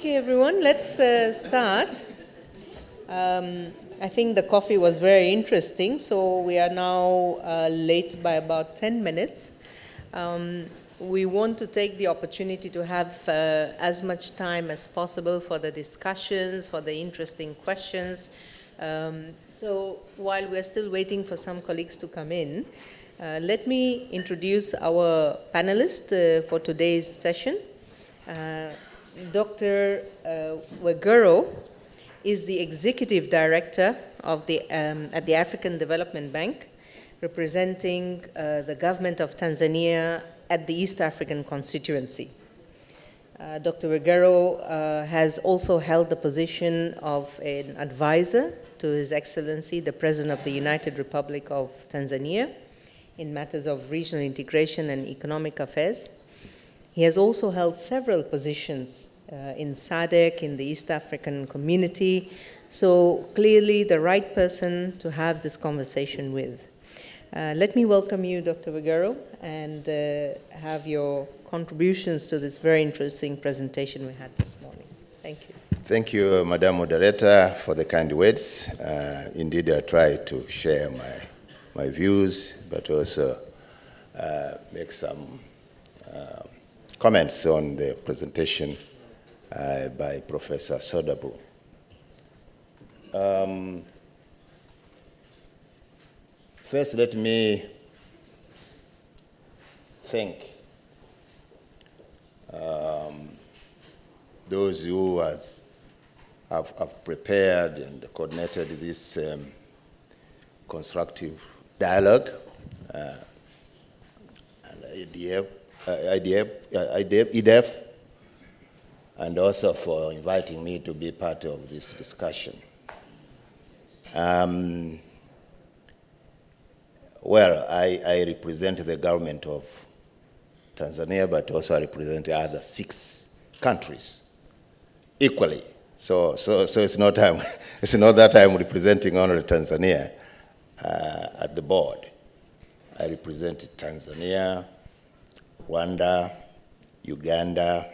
Okay, everyone, let's start. I think the coffee was very interesting, so we are now late by about 10 minutes. We want to take the opportunity to have as much time as possible for the discussions, for the interesting questions. So while we're still waiting for some colleagues to come in, let me introduce our panelist for today's session. Dr. Weguro is the Executive Director of at the African Development Bank, representing the government of Tanzania at the East African constituency. Dr. Weguro has also held the position of an advisor to His Excellency, the President of the United Republic of Tanzania, in matters of regional integration and economic affairs. He has also held several positions in SADC, in the East African community, so clearly the right person to have this conversation with. Let me welcome you, Dr. Weguro, and have your contributions to this very interesting presentation we had this morning. Thank you. Thank you, Madam Moderator, for the kind words. Indeed, I try to share my views, but also make some comments on the presentation by Professor Sodabu. First, let me thank those who have prepared and coordinated this constructive dialogue, and IDF, and also for inviting me to be part of this discussion. Well, I represent the government of Tanzania, but also I represent the other 6 countries equally. So it's not that I'm representing only Tanzania at the board. I represent Tanzania, Rwanda, Uganda,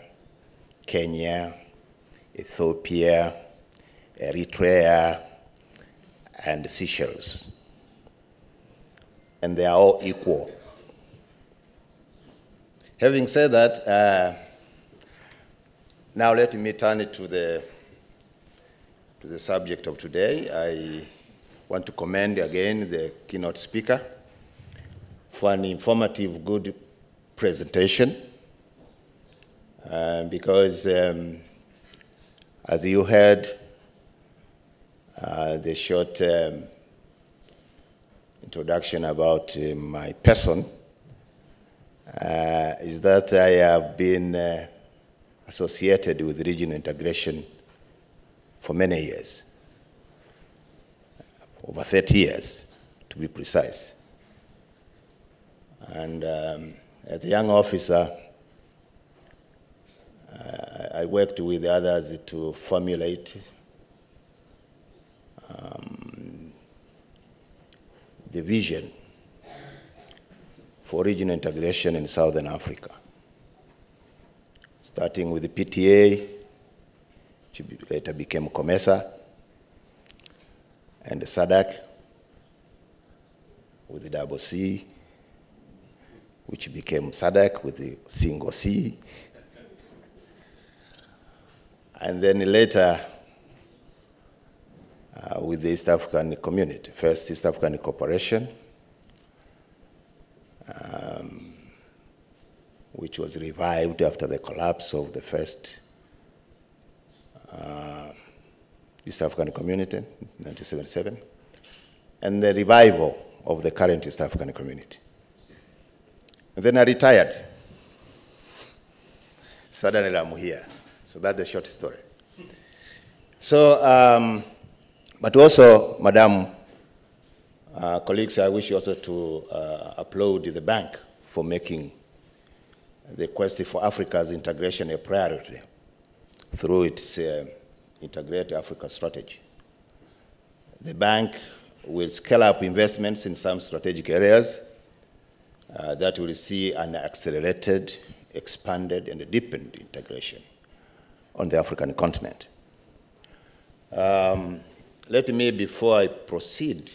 Kenya, Ethiopia, Eritrea, and Seychelles. And they are all equal. Having said that, now let me turn it to the subject of today. I want to commend again the keynote speaker for an informative, good presentation, because as you heard, the short introduction about my person is that I have been associated with regional integration for many years, over 30 years to be precise. And as a young officer, I worked with others to formulate the vision for regional integration in Southern Africa, starting with the PTA, which later became COMESA, and the SADC, with the double C, which became SADC with the single C, and then later with the East African community, first East African Cooperation, which was revived after the collapse of the first East African community in 1977, and the revival of the current East African community. And then I retired. Suddenly I'm here. So that's the short story. So, but also, Madam, colleagues, I wish also to applaud the bank for making the quest for Africa's integration a priority through its Integrate Africa strategy. The bank will scale up investments in some strategic areas that will see an accelerated, expanded, and deepened integration on the African continent. Let me, before I proceed,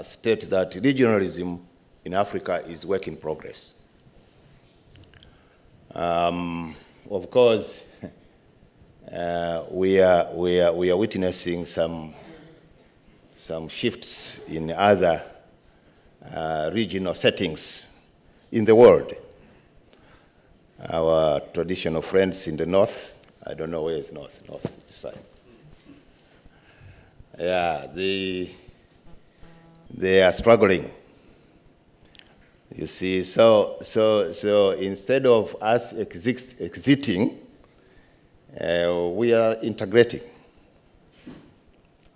state that regionalism in Africa is work in progress. Of course, we are witnessing some shifts in other regional settings in the world. Our traditional friends in the north, I don't know where is north side. Yeah, they are struggling. You see, so instead of us exiting, we are integrating.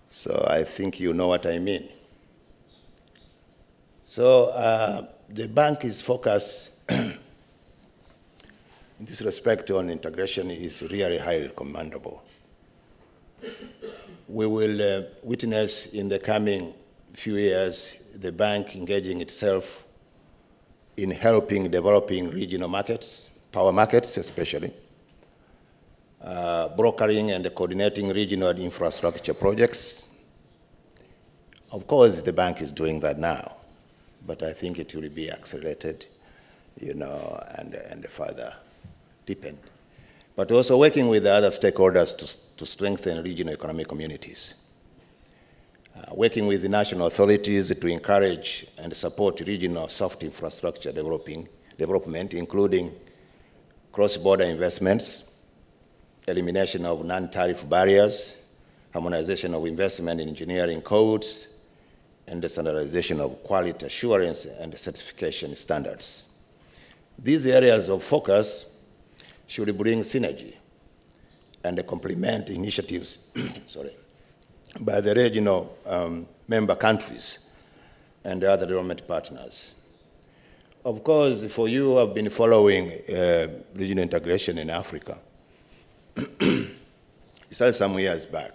So I think you know what I mean. So the bank is focused in this respect on integration is really highly commendable. We will witness in the coming few years the bank engaging itself in helping developing regional markets, power markets especially, brokering and coordinating regional infrastructure projects. Of course, the bank is doing that now, but I think it will be accelerated, you know, and further deepened. But also working with the other stakeholders to strengthen regional economic communities. Working with the national authorities to encourage and support regional soft infrastructure development, including cross-border investments, elimination of non-tariff barriers, harmonization of investment in engineering codes, and the standardization of quality assurance and certification standards. These areas of focus should bring synergy and complement initiatives by the regional member countries and other development partners. Of course, for you who have been following regional integration in Africa, it started some years back.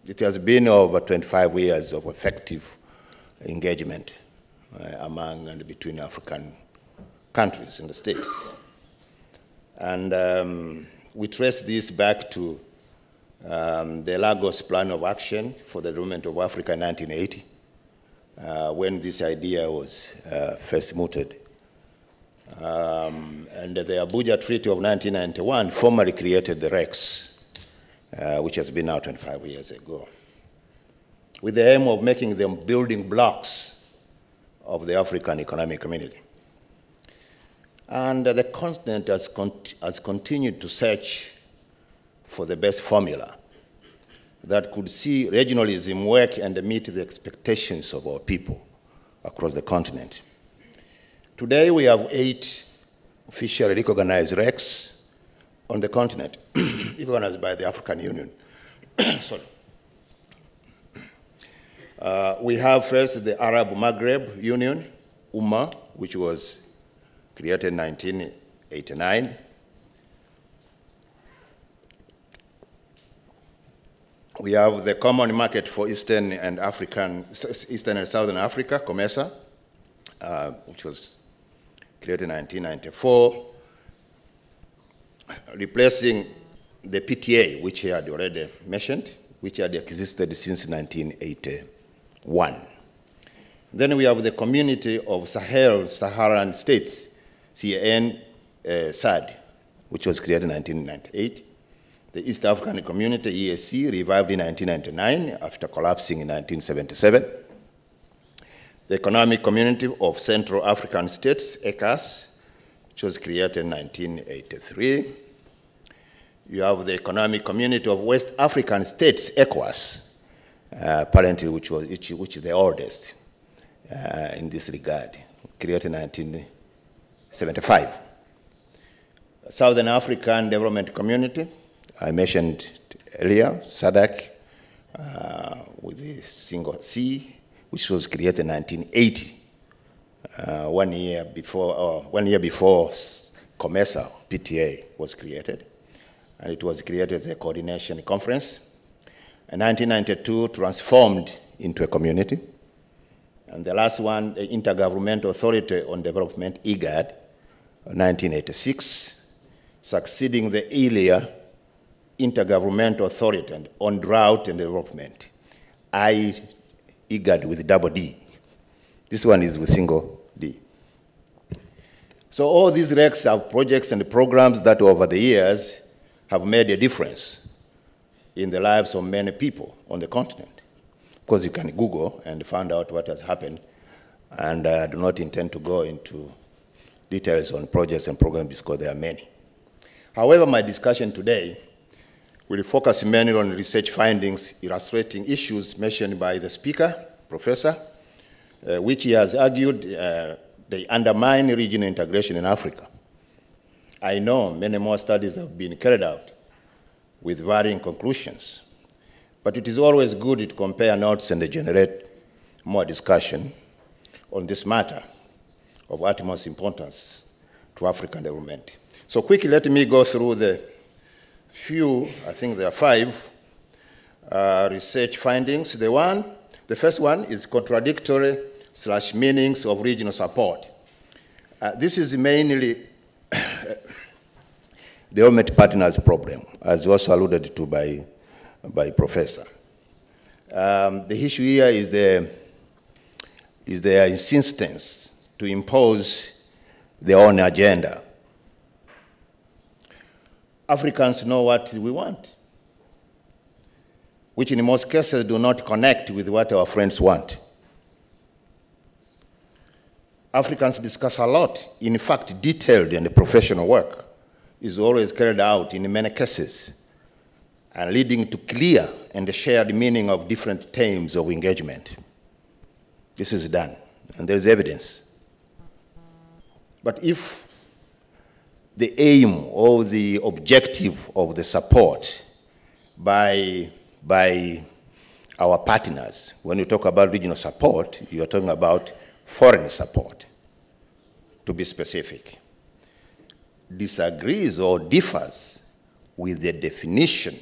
It has been over 25 years of effective engagement among and between African countries in the States. And we trace this back to the Lagos Plan of Action for the Development of Africa in 1980, when this idea was first mooted. And the Abuja Treaty of 1991 formally created the REX, which has been now 25 years ago, with the aim of making them building blocks of the African economic community. And the continent has continued to search for the best formula that could see regionalism work and meet the expectations of our people across the continent. Today, we have 8 officially recognized RECs on the continent, recognized by the African Union. Sorry. We have first the Arab Maghreb Union, UMA, which was created in 1989. We have the Common Market for Eastern and Southern Africa, COMESA, which was created in 1994, replacing the PTA, which he had already mentioned, which had existed since 1981. Then we have the Community of Saharan States, CAN-SAD, which was created in 1998. The East African Community, EAC, revived in 1999 after collapsing in 1977. The Economic Community of Central African States, ECAS, which was created in 1983. You have the Economic Community of West African States, ECOWAS, apparently which is the oldest in this regard, created in 1975. Southern African Development Community, I mentioned earlier, SADC, with the single C, which was created in 1980, 1 year before COMESA, PTA, was created. And it was created as a coordination conference. In 1992, transformed into a community. And the last one, the Intergovernmental Authority on Development, IGAD, 1986, succeeding the earlier Intergovernmental Authority on Drought and Development, IGAD with double D. This one is with single D. So all these RECs have projects and programs that over the years have made a difference in the lives of many people on the continent. Of course, you can Google and find out what has happened, and I do not intend to go into details on projects and programs because there are many. However, my discussion today will focus mainly on research findings illustrating issues mentioned by the speaker, Professor, which he has argued they undermine regional integration in Africa. I know many more studies have been carried out with varying conclusions, but it is always good to compare notes and generate more discussion on this matter of utmost importance to African development. So quickly, let me go through the few, I think there are 5 research findings. The first one is contradictory / meanings of regional support. This is mainly the development partners problem, as also alluded to by Professor. The issue here is their insistence to impose their own agenda. Africans know what we want, which in most cases do not connect with what our friends want. Africans discuss a lot. In fact, detailed and professional work is always carried out in many cases, and leading to clear and shared meaning of different terms of engagement. This is done, and there's evidence. But if the aim or the objective of the support by our partners, when you talk about regional support, you're talking about foreign support, to be specific, disagrees or differs with the definition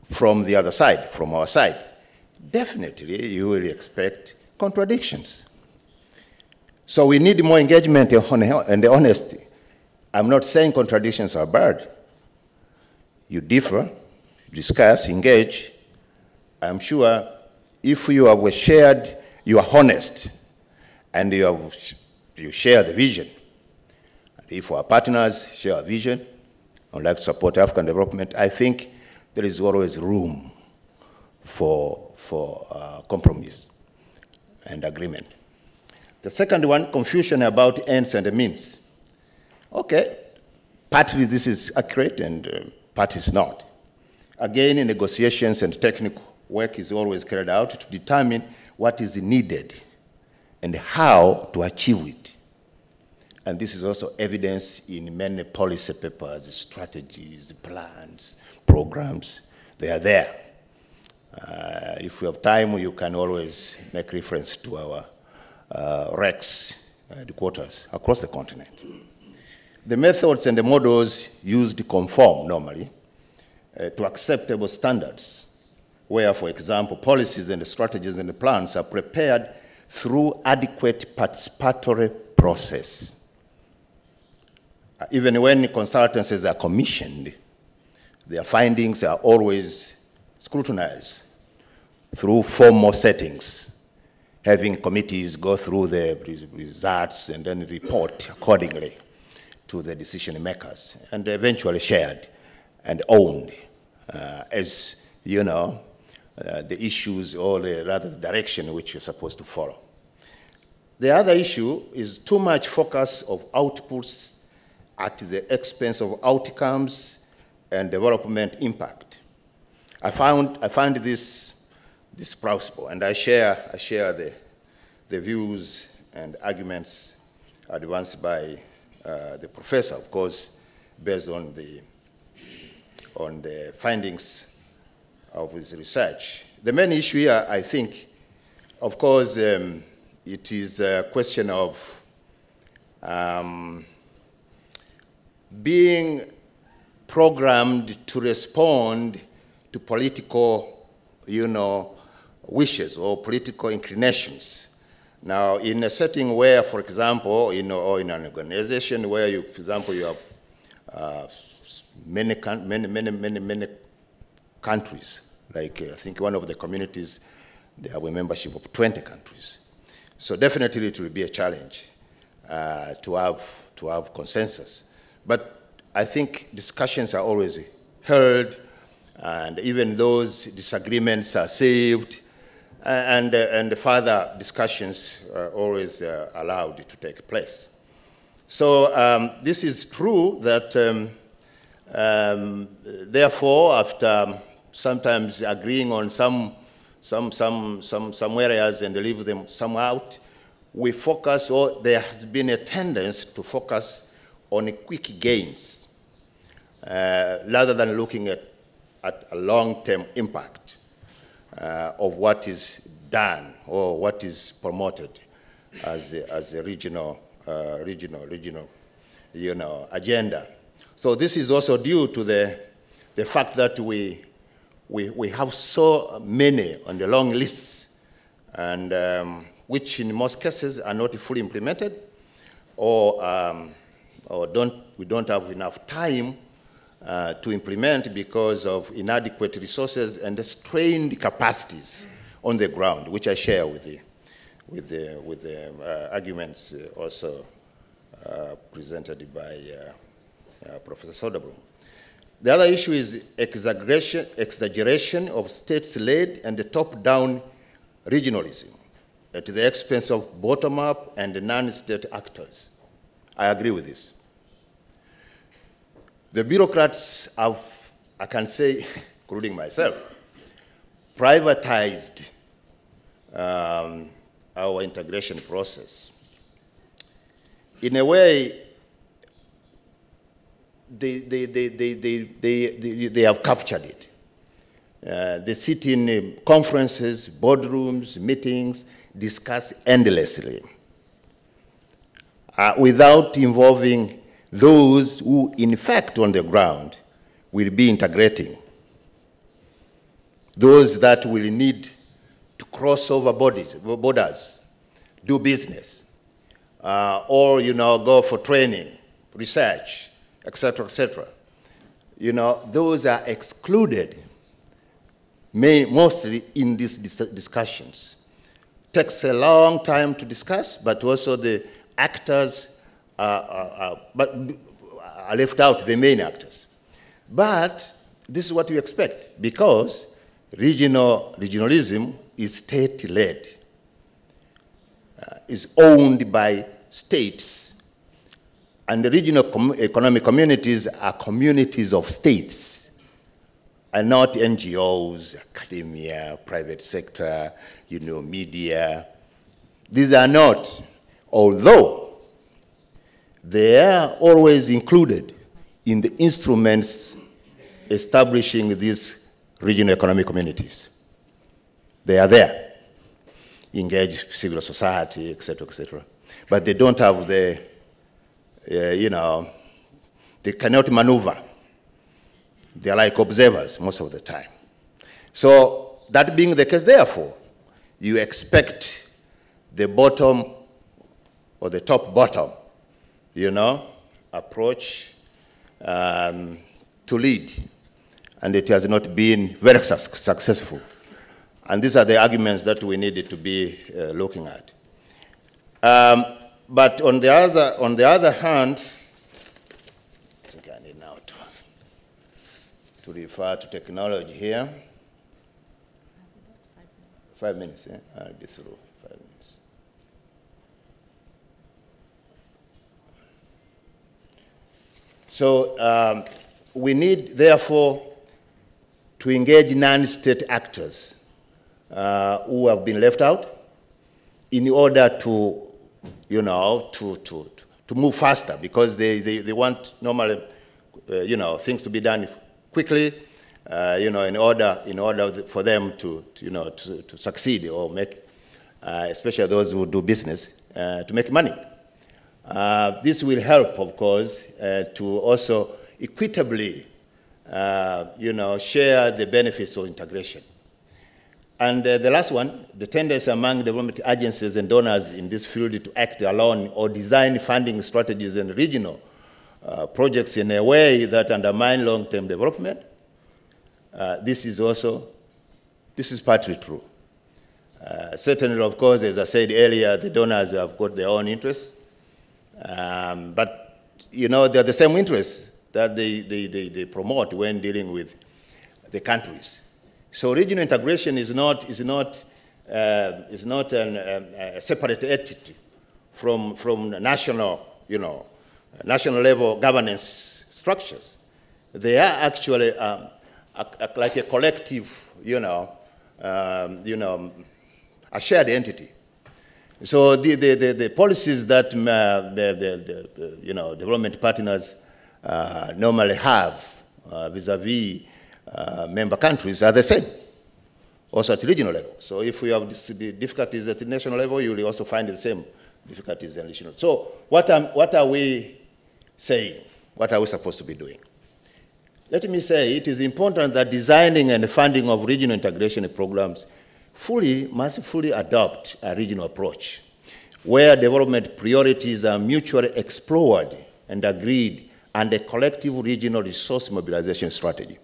from the other side, from our side, definitely you will expect contradictions. So we need more engagement and honesty. I'm not saying contradictions are bad. You differ, discuss, engage. I'm sure if you have shared, you are honest, and you share the vision. And if our partners share a vision and would like to support African development, I think there is always room for compromise and agreement. The second one, confusion about ends and means. Okay, partly this is accurate and partly is not. Again, in negotiations and technical work is always carried out to determine what is needed and how to achieve it. And this is also evidenced in many policy papers, strategies, plans, programs. They are there. If you have time, you can always make reference to our RECs headquarters across the continent. The methods and the models used conform normally to acceptable standards, where, for example, policies and the strategies and the plans are prepared through adequate participatory process. Even when consultancies are commissioned, their findings are always scrutinized through formal settings, having committees go through the results and then report accordingly to the decision makers, and eventually shared and owned as, you know, the issues or rather the direction which you're supposed to follow. The other issue is too much focus of outputs at the expense of outcomes and development impact. I find this plausible, and I share the views and arguments advanced by the professor, of course, based on the findings of his research. The main issue here, I think, of course, it is a question of being programmed to respond to political, wishes or political inclinations Now, in a setting where, for example, or in an organization where, you, for example, you have many countries, like I think one of the communities, they have a membership of 20 countries. So definitely it will be a challenge to have consensus. But I think discussions are always held, and even those disagreements are saved, and further discussions are always allowed to take place. So this is true that, therefore, after sometimes agreeing on some areas and leave them some out, we focus, or there has been a tendency to focus on quick gains rather than looking at a long-term impact of what is done or what is promoted as a regional agenda. So this is also due to the fact that we have so many on the long lists, and which in most cases are not fully implemented, or we don't have enough time to implement because of inadequate resources and the strained capacities on the ground, which I share with the arguments also presented by Professor Soderblom. The other issue is exaggeration of states-led and the top-down regionalism at the expense of bottom-up and non-state actors. I agree with this. The bureaucrats have, I can say, including myself, privatized our integration process. In a way, they have captured it. They sit in conferences, boardrooms, meetings, discuss endlessly without involving those who, in fact, on the ground, will be integrating. Those that will need to cross over borders, do business, or, go for training, research, etc., etc. Those are excluded mostly in these discussions. Takes a long time to discuss, but also the actors are left out, the main actors. But this is what you expect, because regionalism is state-led, is owned by states, and the regional economic communities are communities of states, and not NGOs, academia, private sector, media. These are not, although they are always included in the instruments establishing these regional economic communities. They are there, engage civil society, etc., etc. But they don't have the, they cannot maneuver. They are like observers most of the time. So that being the case, therefore, you expect the bottom or the top bottom, approach to lead. And it has not been very successful. And these are the arguments that we needed to be looking at. But on the other hand, I think I need now to refer to technology here. 5 minutes, yeah? I'll be through 5 minutes. So we need, therefore, to engage non-state actors who have been left out in order to, to move faster, because they want normally, things to be done quickly, in order for them to succeed or make, especially those who do business, to make money. This will help, of course, to also equitably, share the benefits of integration. And the last one, the tendency among development agencies and donors in this field to act alone or design funding strategies and regional projects in a way that undermine long-term development. This is partly true. Certainly, of course, as I said earlier, the donors have got their own interests. But, you know, they're the same interests that they promote when dealing with the countries. So regional integration is not a separate entity from national, national level governance structures. They are actually like a collective, a shared entity. So the policies that development partners normally have vis-a-vis member countries are the same, also at regional level. So if we have the difficulties at the national level, you will also find the same difficulties at regional. So what are we saying? What are we supposed to be doing? Let me say it is important that designing and funding of regional integration programs must fully adopt a regional approach, where development priorities are mutually explored and agreed under a collective regional resource mobilization strategy.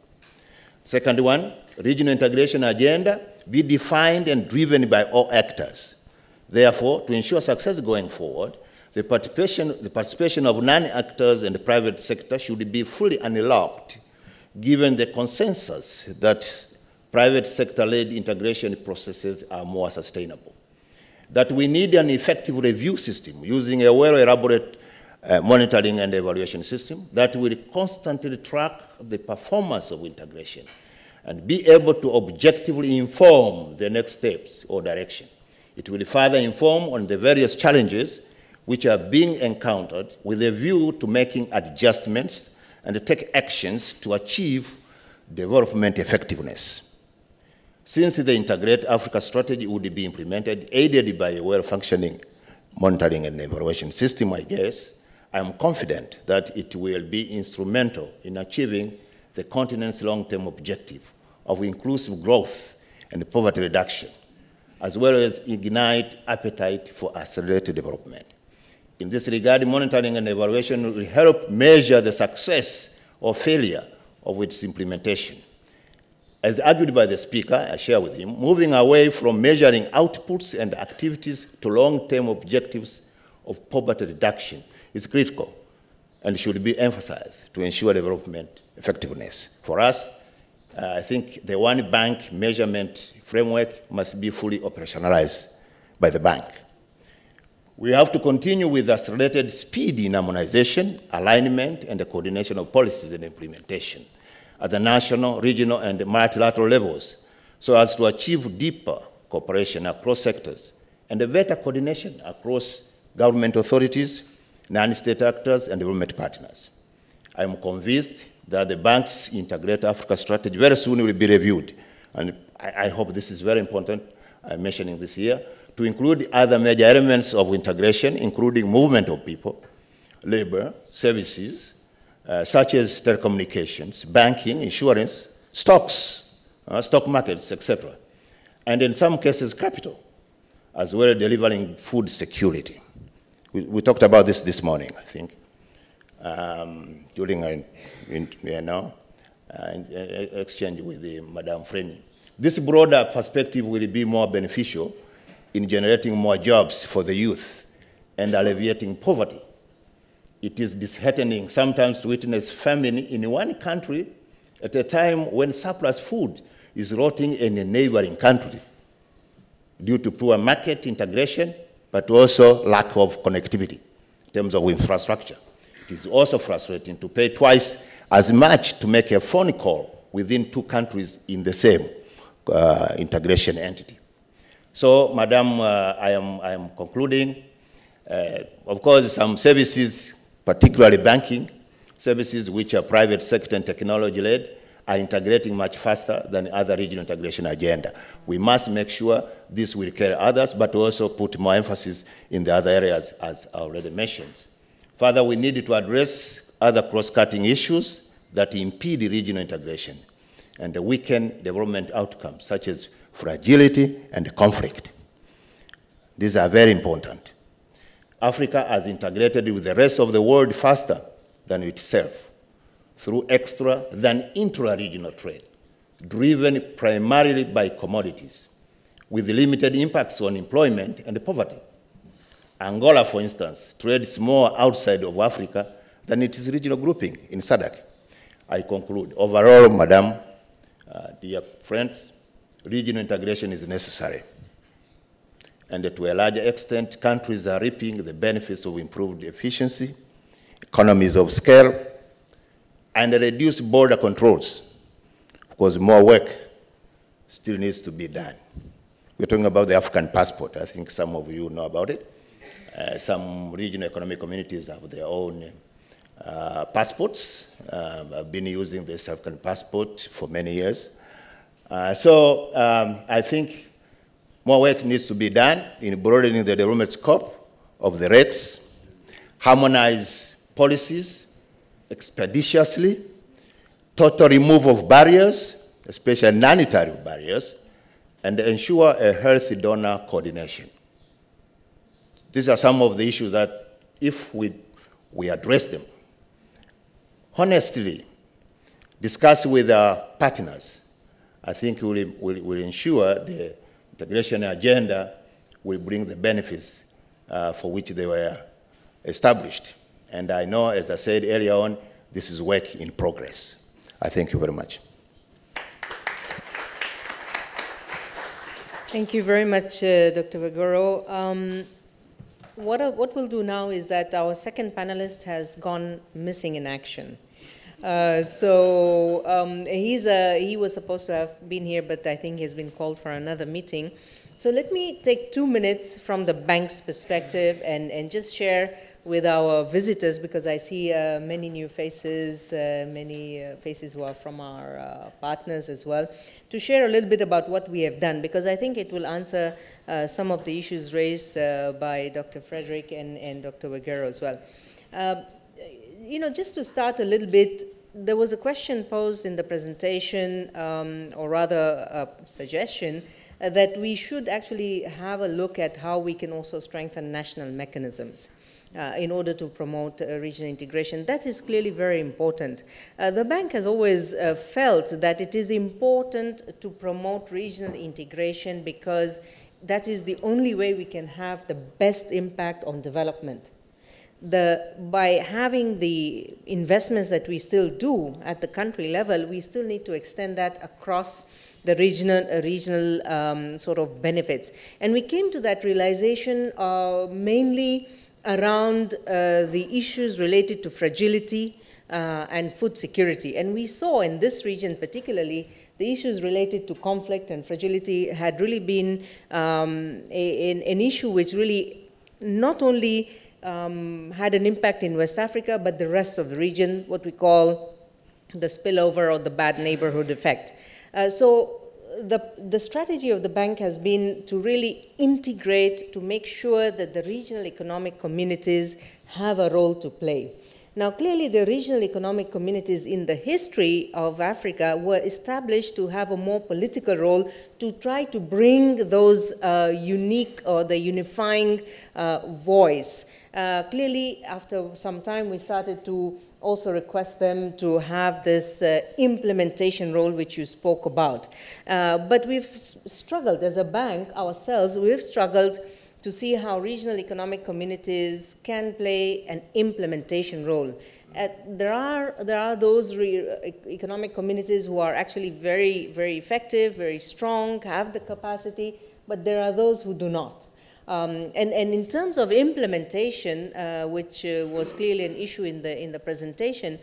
Second one, regional integration agenda be defined and driven by all actors. Therefore, to ensure success going forward, the participation of non-actors and the private sector should be fully unlocked, given the consensus that private sector-led integration processes are more sustainable. That we need an effective review system using a well-elaborate monitoring and evaluation system that will constantly track the performance of integration and be able to objectively inform the next steps or direction. It will further inform on the various challenges which are being encountered with a view to making adjustments and take actions to achieve development effectiveness. Since the Integrate Africa strategy would be implemented, aided by a well-functioning monitoring and evaluation system, I guess, I am confident that it will be instrumental in achieving the continent's long-term objective of inclusive growth and poverty reduction, as well as ignite appetite for accelerated development. In this regard, monitoring and evaluation will help measure the success or failure of its implementation. As argued by the speaker, I share with him, moving away from measuring outputs and activities to long-term objectives of poverty reduction is critical and should be emphasized to ensure development effectiveness. For us, I think the one bank measurement framework must be fully operationalized by the bank. We have to continue with accelerated speed in harmonization, alignment, and the coordination of policies and implementation at the national, regional, and multilateral levels so as to achieve deeper cooperation across sectors and a better coordination across government authorities, non-state actors, and development partners. I am convinced that the bank's Integrate Africa strategy very soon will be reviewed, and I hope this is very important, I'm mentioning this here, to include other major elements of integration, including movement of people, labor, services, such as telecommunications, banking, insurance, stocks, stock markets, etc., and in some cases, capital, as well as delivering food security. We talked about this morning, I think, during an exchange with Madame Freni. This broader perspective will be more beneficial in generating more jobs for the youth and alleviating poverty. It is disheartening sometimes to witness famine in one country at a time when surplus food is rotting in a neighboring country due to poor market integration, but also lack of connectivity in terms of infrastructure. It is also frustrating to pay twice as much to make a phone call within two countries in the same integration entity. So, Madam, I am concluding. Of course, some services, particularly banking services, which are private sector and technology-led, are integrating much faster than other regional integration agenda. We must make sure this will carry others, but also put more emphasis in the other areas, as I already mentioned. Further, we need to address other cross-cutting issues that impede regional integration and weaken development outcomes, such as fragility, and conflict. These are very important. Africa has integrated with the rest of the world faster than itself through extra than intra-regional trade, driven primarily by commodities, with limited impacts on employment and poverty. Angola, for instance, trades more outside of Africa than its regional grouping in SADC. I conclude. Overall, Madam, dear friends, regional integration is necessary. And to a large extent, countries are reaping the benefits of improved efficiency, economies of scale, and reduced border controls. Of course, more work still needs to be done. We're talking about the African passport. I think some of you know about it. Some regional economic communities have their own passports. I've been using this African passport for many years. I think more work needs to be done in broadening the development scope of the rates, harmonize policies expeditiously, total removal of barriers, especially non-tariff barriers, and ensure a healthy donor coordination. These are some of the issues that, if we address them honestly, discuss with our partners, I think we'll ensure the integration agenda will bring the benefits for which they were established. And I know, as I said earlier on, this is work in progress. I thank you very much. Thank you very much, Dr. Wegoro. What we'll do now is that our second panelist has gone missing in action. He was supposed to have been here, but I think he's been called for another meeting. So let me take 2 minutes from the bank's perspective and just share with our visitors, because I see many new faces, many faces who are from our partners as well, to share a little bit about what we have done, because I think it will answer some of the issues raised by Dr. Frederick and Dr. Wegoro as well. Just to start a little bit, there was a question posed in the presentation, or rather a suggestion, that we should actually have a look at how we can also strengthen national mechanisms in order to promote regional integration. That is clearly very important. The bank has always felt that it is important to promote regional integration because that is the only way we can have the best impact on development. By having the investments that we still do at the country level, we still need to extend that across the regional sort of benefits. And we came to that realization mainly around the issues related to fragility and food security. And we saw in this region particularly, the issues related to conflict and fragility had really been an issue which really not only had an impact in West Africa, but the rest of the region, what we call the spillover or the bad neighborhood effect. So the strategy of the bank has been to really integrate, to make sure that the regional economic communities have a role to play. Now, clearly, the regional economic communities in the history of Africa were established to have a more political role to try to bring those unique or the unifying voice. Clearly, after some time, we started to also request them to have this implementation role which you spoke about. But we've struggled as a bank ourselves, we've struggled to see how regional economic communities can play an implementation role. There are those economic communities who are actually very, very effective, very strong, have the capacity, but there are those who do not. And in terms of implementation, which was clearly an issue in the presentation,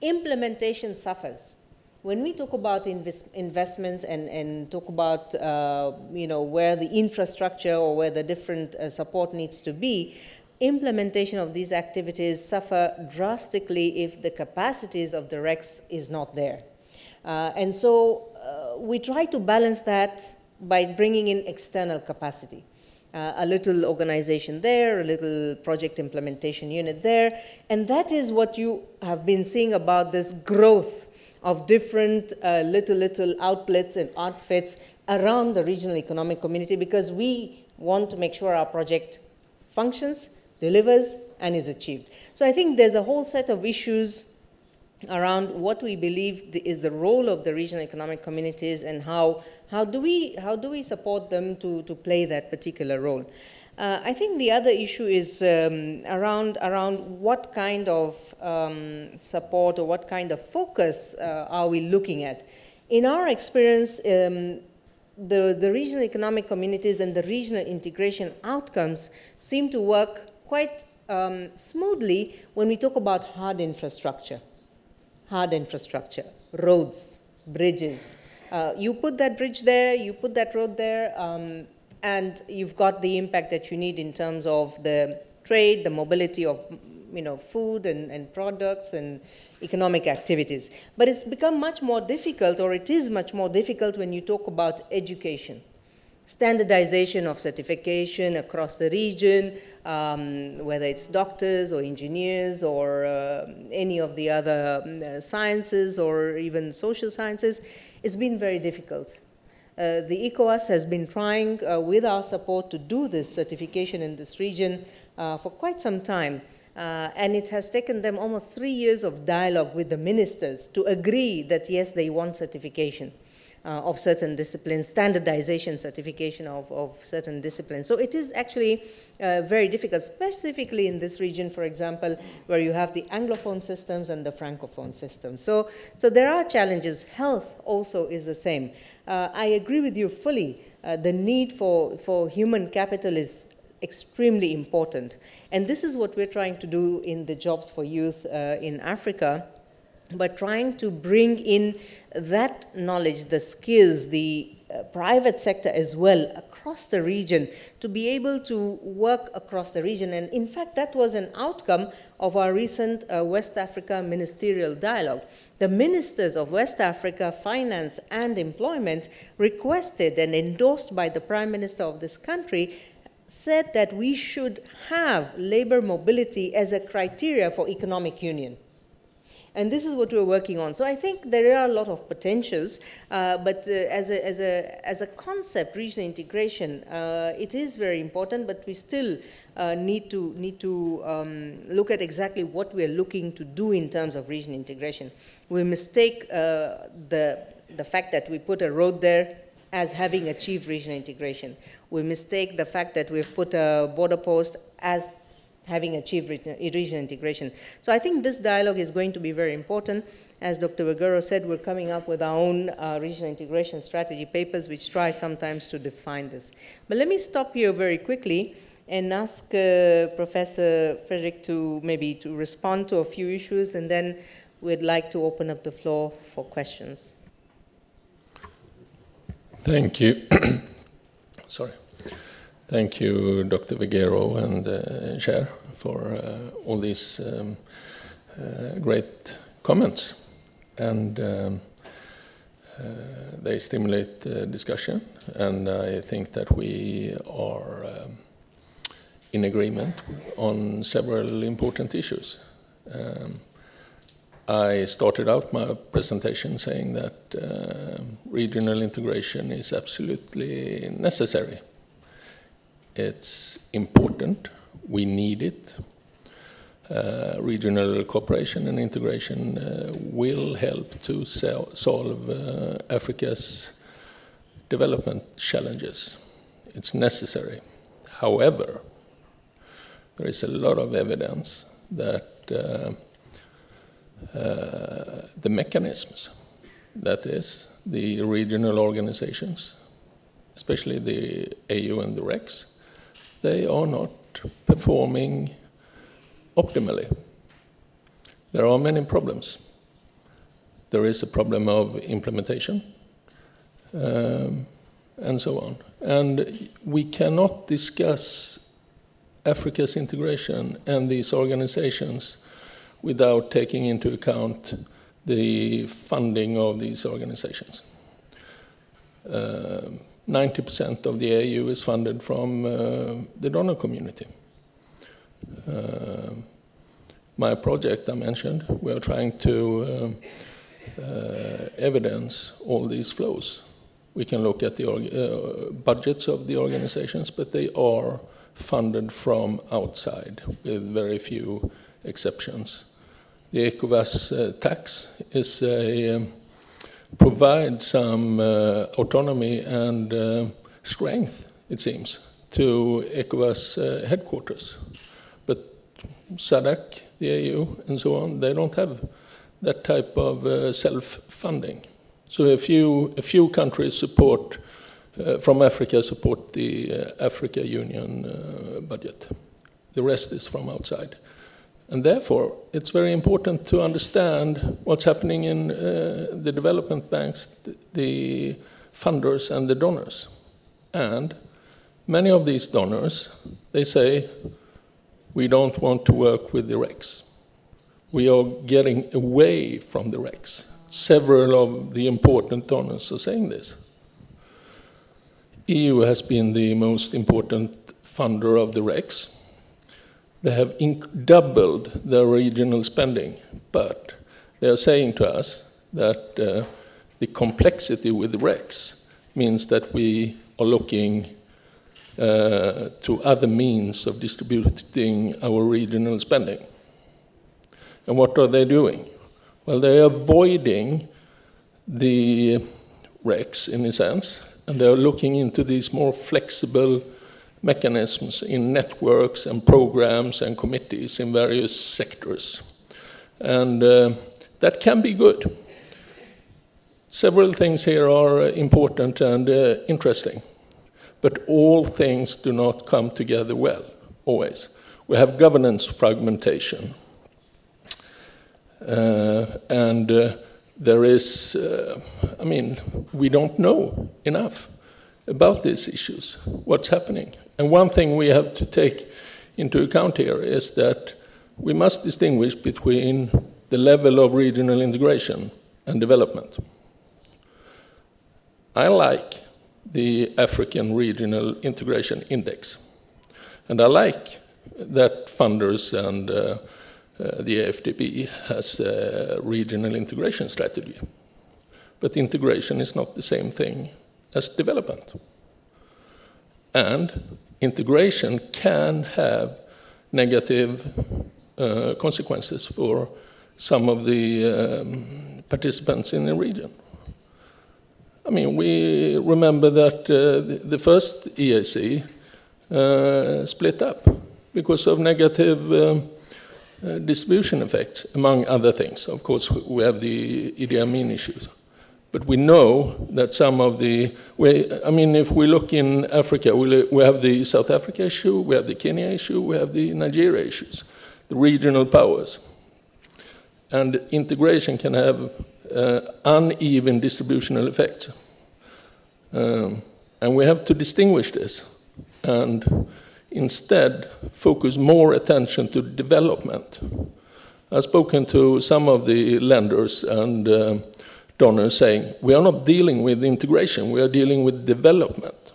implementation suffers. When we talk about investments and talk about where the infrastructure or where the different support needs to be, implementation of these activities suffer drastically if the capacities of the RECs is not there. And so we try to balance that by bringing in external capacity. A little organization there, a little project implementation unit there, and that is what you have been seeing about this growth of different little outlets and outfits around the regional economic community, because we want to make sure our project functions, delivers, and is achieved. So I think there's a whole set of issues around what we believe is the role of the regional economic communities, and how do we support them to play that particular role. I think the other issue is around what kind of support or what kind of focus are we looking at. In our experience, the regional economic communities and the regional integration outcomes seem to work quite smoothly when we talk about hard infrastructure, roads, bridges. You put that bridge there, you put that road there, and you've got the impact that you need in terms of the trade, the mobility of food and products and economic activities. But it's become much more difficult, or it is much more difficult when you talk about education. Standardization of certification across the region, whether it's doctors or engineers or any of the other sciences or even social sciences, it's been very difficult. The ECOWAS has been trying, with our support, to do this certification in this region for quite some time. And it has taken them almost 3 years of dialogue with the ministers to agree that, yes, they want certification of certain disciplines, standardization certification of certain disciplines. So it is actually very difficult, specifically in this region, for example, where you have the Anglophone systems and the Francophone systems. So there are challenges. Health also is the same. I agree with you fully. The need for human capital is extremely important. And this is what we're trying to do in the Jobs for Youth in Africa, but trying to bring in that knowledge, the skills, the private sector as well across the region, to be able to work across the region. And in fact, that was an outcome of our recent West Africa ministerial dialogue. The ministers of West Africa, finance and employment, requested and endorsed by the Prime Minister of this country, said that we should have labor mobility as a criteria for economic union. And this is what we're working on. So I think there are a lot of potentials, but as a concept, regional integration, it is very important, but we still need to look at exactly what we're looking to do in terms of regional integration. We mistake the fact that we put a road there as having achieved regional integration. We mistake the fact that we've put a border post as having achieved regional integration. So I think this dialogue is going to be very important. As Dr. Wegoro said, we're coming up with our own regional integration strategy papers, which try sometimes to define this. But let me stop here very quickly and ask Professor Frederick to respond to a few issues, and then we'd like to open up the floor for questions. Thank you. Sorry. Thank you, Dr. Wegoro and Chair, for all these great comments. And they stimulate discussion, and I think that we are in agreement on several important issues. I started out my presentation saying that regional integration is absolutely necessary. It's important, we need it. Regional cooperation and integration will help to solve Africa's development challenges. It's necessary. However, there is a lot of evidence that the mechanisms, that is, the regional organizations, especially the AU and the REX, they are not performing optimally. There are many problems. There is a problem of implementation, and so on. And we cannot discuss Africa's integration and these organizations without taking into account the funding of these organizations. 90% of the AU is funded from the donor community. My project I mentioned, we are trying to evidence all these flows. We can look at the budgets of the organizations, but they are funded from outside, with very few exceptions. The ECOWAS tax is provides some autonomy and strength, it seems, to ECOWAS headquarters. But SADC, the AU, and so on, they don't have that type of self-funding. So a few countries support, from Africa, support the Africa Union budget. The rest is from outside. And therefore, it's very important to understand what's happening in the development banks, the funders and the donors. And many of these donors, they say, we don't want to work with the RECs. We are getting away from the RECs. Several of the important donors are saying this. EU has been the most important funder of the RECs. They have doubled their regional spending, but they are saying to us that the complexity with the RECs means that we are looking to other means of distributing our regional spending. And what are they doing? Well, they are avoiding the RECs in a sense, and they are looking into these more flexible mechanisms in networks and programs and committees in various sectors. And that can be good. Several things here are important and interesting, but all things do not come together well, always. We have governance fragmentation. There is, I mean, we don't know enough about these issues, what's happening. And one thing we have to take into account here is that we must distinguish between the level of regional integration and development. I like the African Regional Integration Index, and I like that funders and the AFDB has a regional integration strategy. But integration is not the same thing as development. And integration can have negative consequences for some of the participants in the region. I mean, we remember that the first EAC split up because of negative distribution effects, among other things. Of course, we have the Idi Amin issues. But we know that some of the, I mean, if we look in Africa, we have the South Africa issue, we have the Kenya issue, we have the Nigeria issues, the regional powers. And integration can have uneven distributional effects. And we have to distinguish this and instead focus more attention to development. I've spoken to some of the lenders and donors saying, we are not dealing with integration, we are dealing with development.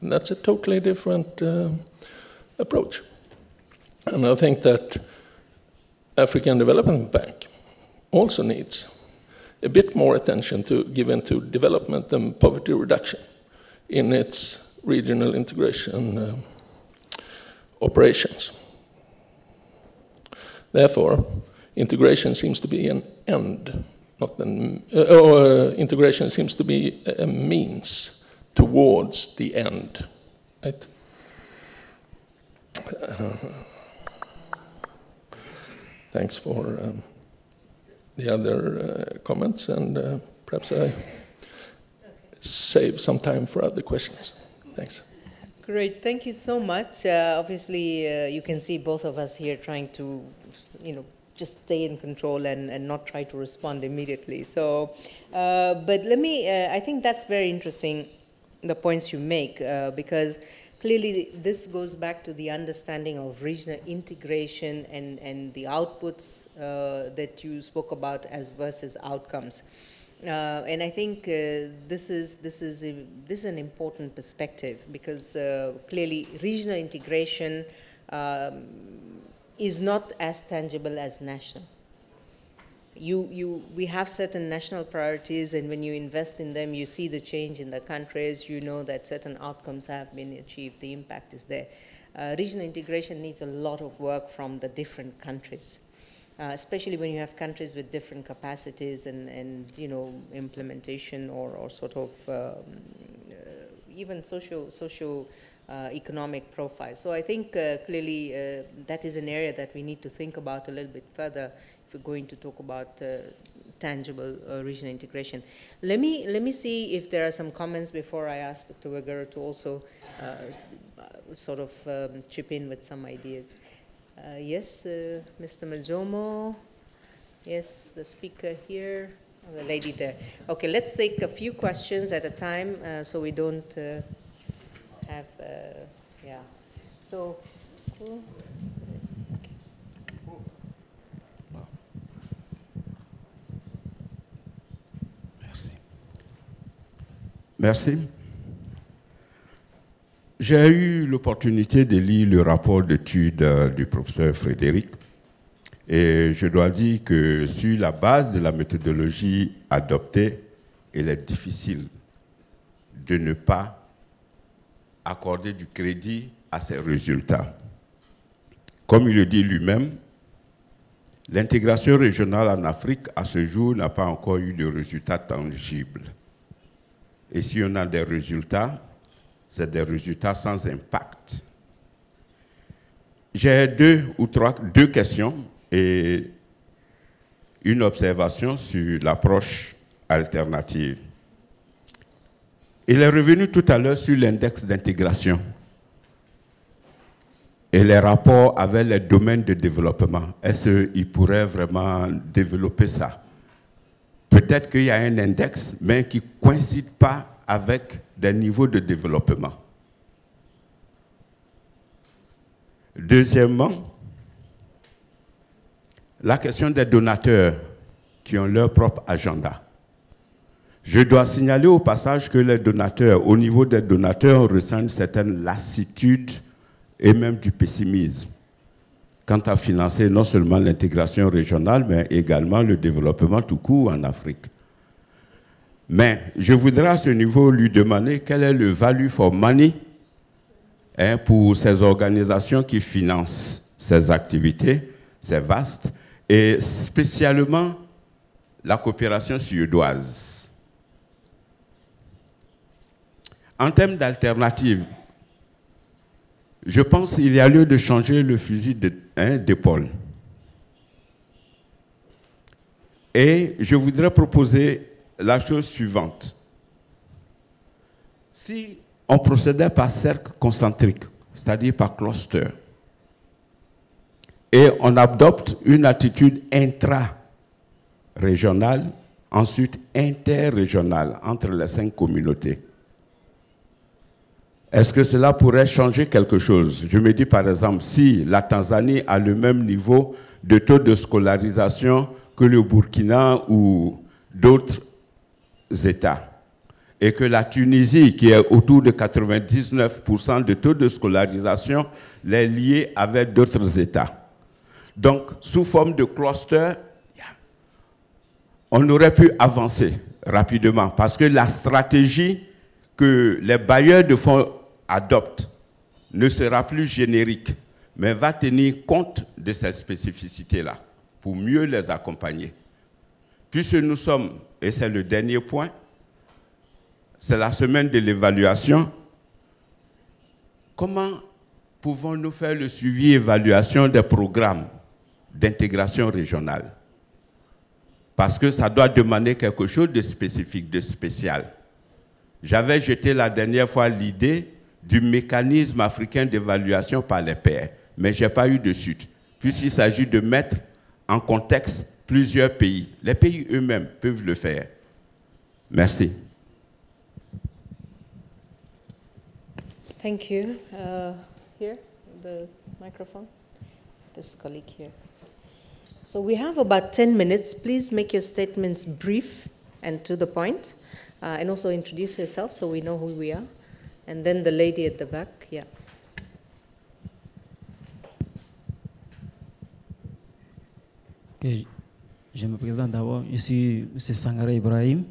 And that's a totally different approach. And I think that African Development Bank also needs a bit more attention given to development and poverty reduction in its regional integration operations. Therefore, integration seems to be an end, not an, integration seems to be a means towards the end, right? Thanks for the other comments, and perhaps I save some time for other questions. Thanks. Great, thank you so much. Obviously, you can see both of us here trying to, just stay in control and not try to respond immediately. So, but let me, I think that's very interesting, the points you make, because clearly this goes back to the understanding of regional integration and the outputs that you spoke about as versus outcomes. And I think this is an important perspective, because clearly regional integration is not as tangible as national. we have certain national priorities, and when you invest in them, you see the change in the countries, you know that certain outcomes have been achieved, the impact is there. Regional integration needs a lot of work from the different countries, especially when you have countries with different capacities and you know, implementation or sort of even socio-economic profile. So I think clearly that is an area that we need to think about a little bit further if we're going to talk about tangible regional integration. Let me see if there are some comments before I ask Dr. Wegara to also sort of chip in with some ideas. Yes, Mr. Majomo. Yes, the speaker here. Oh, the lady there. Okay, let's take a few questions at a time so we don't have, yeah. So, cool. Merci. Merci. J'ai eu l'opportunité de lire le rapport d'études du professeur Frédéric, et je dois dire que sur la base de la méthodologie adoptée, il est difficile de ne pas accorder du crédit à ces résultats. Comme il le dit lui-même, l'intégration régionale en Afrique, à ce jour, n'a pas encore eu de résultats tangibles. Et si on a des résultats, c'est des résultats sans impact. J'ai deux questions et une observation sur l'approche alternative. Il est revenu tout à l'heure sur l'index d'intégration et les rapports avec les domaines de développement. Est-ce qu'il pourrait vraiment développer ça? Peut-être qu'il y a un index, mais qui ne coïncide pas avec des niveaux de développement. Deuxièmement, la question des donateurs qui ont leur propre agenda. Je dois signaler au passage que les donateurs, au niveau des donateurs, on ressent une certaine lassitude et même du pessimisme quant à financer non seulement l'intégration régionale, mais également le développement tout court en Afrique. Mais je voudrais à ce niveau lui demander quel est le value for money pour ces organisations qui financent ces activités, c'est vaste, et spécialement la coopération suédoise. En termes d'alternatives, je pense qu'il y a lieu de changer le fusil d'épaule. Et je voudrais proposer la chose suivante. Si on procédait par cercle concentrique, c'est-à-dire par cluster, et on adopte une attitude intra-régionale, ensuite interrégionale entre les 5 communautés, est-ce que cela pourrait changer quelque chose? Je me dis par exemple, si la Tanzanie a le même niveau de taux de scolarisation que le Burkina ou d'autres États, et que la Tunisie, qui est autour de 99% de taux de scolarisation, est liée avec d'autres États. Donc, sous forme de cluster, on aurait pu avancer rapidement, parce que la stratégie que les bailleurs de fonds adoptent ne sera plus générique, mais va tenir compte de ces spécificités-là pour mieux les accompagner. Puisque nous sommes, et c'est le dernier point, c'est la semaine de l'évaluation, comment pouvons-nous faire le suivi et évaluation des programmes d'intégration régionale? Parce que ça doit demander quelque chose de spécifique, de spécial. J'avais jeté la dernière fois l'idée du mécanisme africain d'évaluation par les pairs, mais je n'ai pas eu de suite, puisqu'il s'agit de mettre en contexte plusieurs pays. Les pays eux-mêmes peuvent le faire. Merci. Thank you. Here, the microphone. This colleague here. So we have about 10 minutes. Please make your statements brief and to the point. And also introduce yourself so we know who we are. And then the lady at the back, yeah. Okay. Je me présente d'abord, je suis M. Sangaré Ibrahim,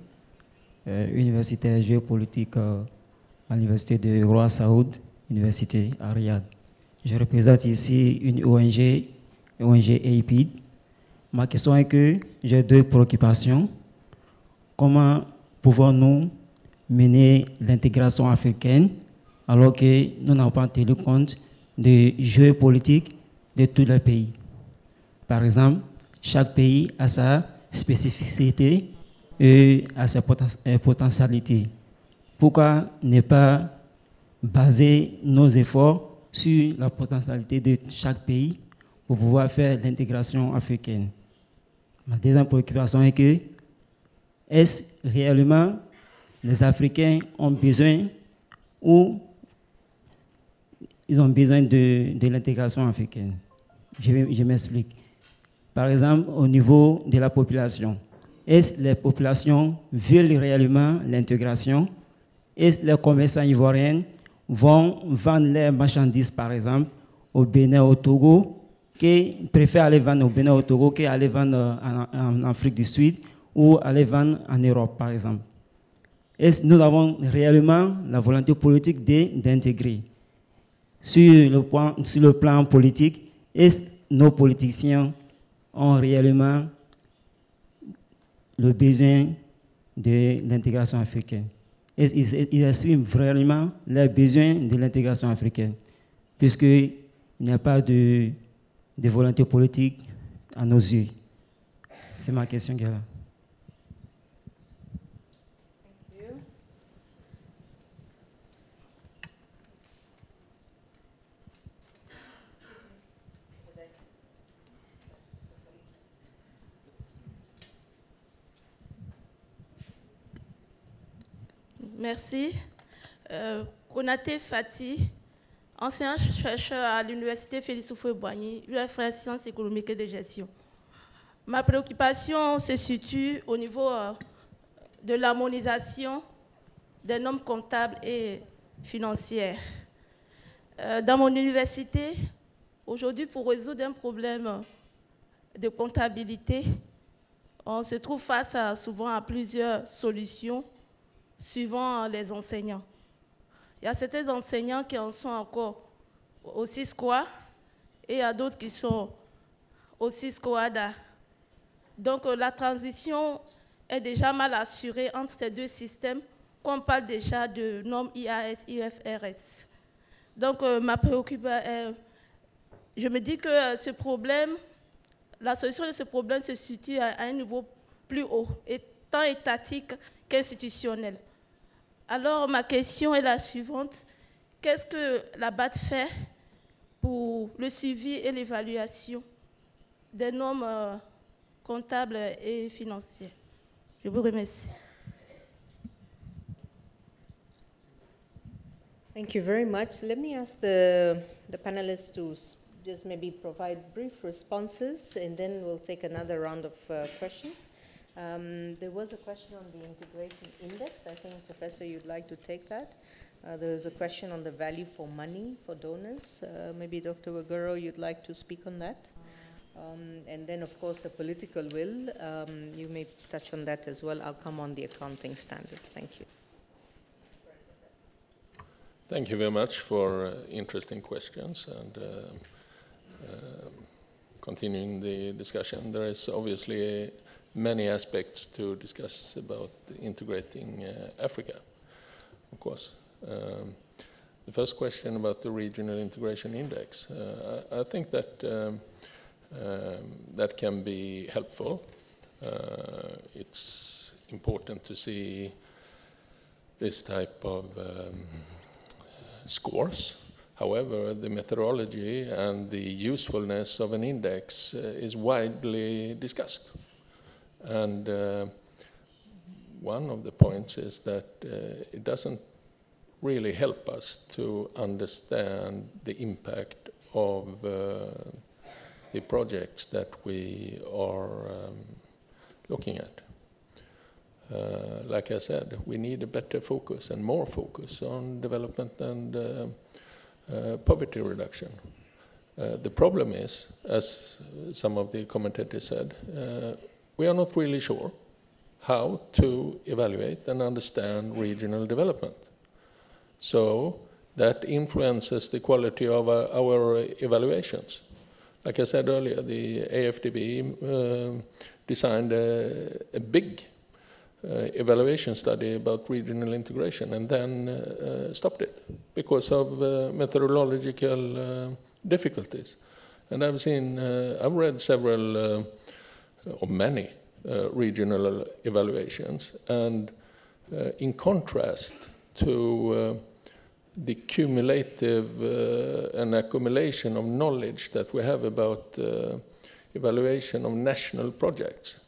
universitaire géopolitique à l'université de Roi Saoud, université à Riyad. Je représente ici une ONG AIPID. Ma question est que j'ai deux préoccupations. Comment pouvons-nous mener l'intégration africaine alors que nous n'avons pas tenu compte des jeux politiques de tous les pays? Par exemple, chaque pays a sa spécificité et a ses potentialités. Pourquoi ne pas baser nos efforts sur la potentialité de chaque pays pour pouvoir faire l'intégration africaine? Ma deuxième préoccupation est que, est-ce réellement les Africains ont besoin ou ils ont besoin de l'intégration africaine? Je m'explique. Par exemple, au niveau de la population, est-ce que les populations veulent réellement l'intégration? Est-ce que les commerçants ivoiriens vont vendre leurs marchandises, par exemple, au Bénin, au Togo, qui préfèrent aller vendre au Bénin, au Togo, qu'aller vendre en Afrique du Sud ou aller vendre en Europe, par exemple? Est-ce que nous avons réellement la volonté politique d'intégrer? Sur le plan politique, est-ce que nos politiciens ont réellement le besoin de l'intégration africaine? Ils expriment vraiment les besoins de l'intégration africaine, puisqu'il n'y a pas de volonté politique à nos yeux. C'est ma question, Gala. Merci. Konaté Fati, ancien chercheur à l'université Félix Houphouët-Boigny, UFR Sciences économiques et de gestion. Ma préoccupation se situe au niveau de l'harmonisation des normes comptables et financières. Dans mon université, aujourd'hui, pour résoudre un problème de comptabilité, on se trouve souvent à plusieurs solutions suivant les enseignants. Il y a certains enseignants qui en sont encore aussi squat et il y a d'autres qui sont aussi squada. Donc la transition est déjà mal assurée entre ces deux systèmes, qu'on parle déjà de normes IAS, IFRS. Donc ma préoccupation, je me dis que ce problème, la solution de ce problème se situe à un niveau plus haut, tant étatique qu'institutionnel. Alors, ma question est la suivante. Qu'est-ce que la BAD fait pour le suivi et l'évaluation des normes comptables et financières? Je vous remercie. Thank you very much. Let me ask the panelists to just maybe provide brief responses, and then we'll take another round of questions. There was a question on the integration index. I think, Professor, you'd like to take that. There was a question on the value for money for donors. Maybe Dr. Waguro, you'd like to speak on that. And then, of course, the political will. You may touch on that as well. I'll come on the accounting standards. Thank you. Thank you very much for interesting questions and continuing the discussion. There is obviously many aspects to discuss about integrating Africa, of course. The first question about the regional integration index, I think that that can be helpful. It's important to see this type of scores. However, the methodology and the usefulness of an index is widely discussed. And one of the points is that it doesn't really help us to understand the impact of the projects that we are looking at. Like I said, we need a better focus and more focus on development and poverty reduction. The problem is, as some of the commentators said, we are not really sure how to evaluate and understand regional development. So that influences the quality of our evaluations. Like I said earlier, the AFDB designed a big evaluation study about regional integration and then stopped it because of methodological difficulties. And I've read several or many regional evaluations, and in contrast to the cumulative and accumulation of knowledge that we have about evaluation of national projects,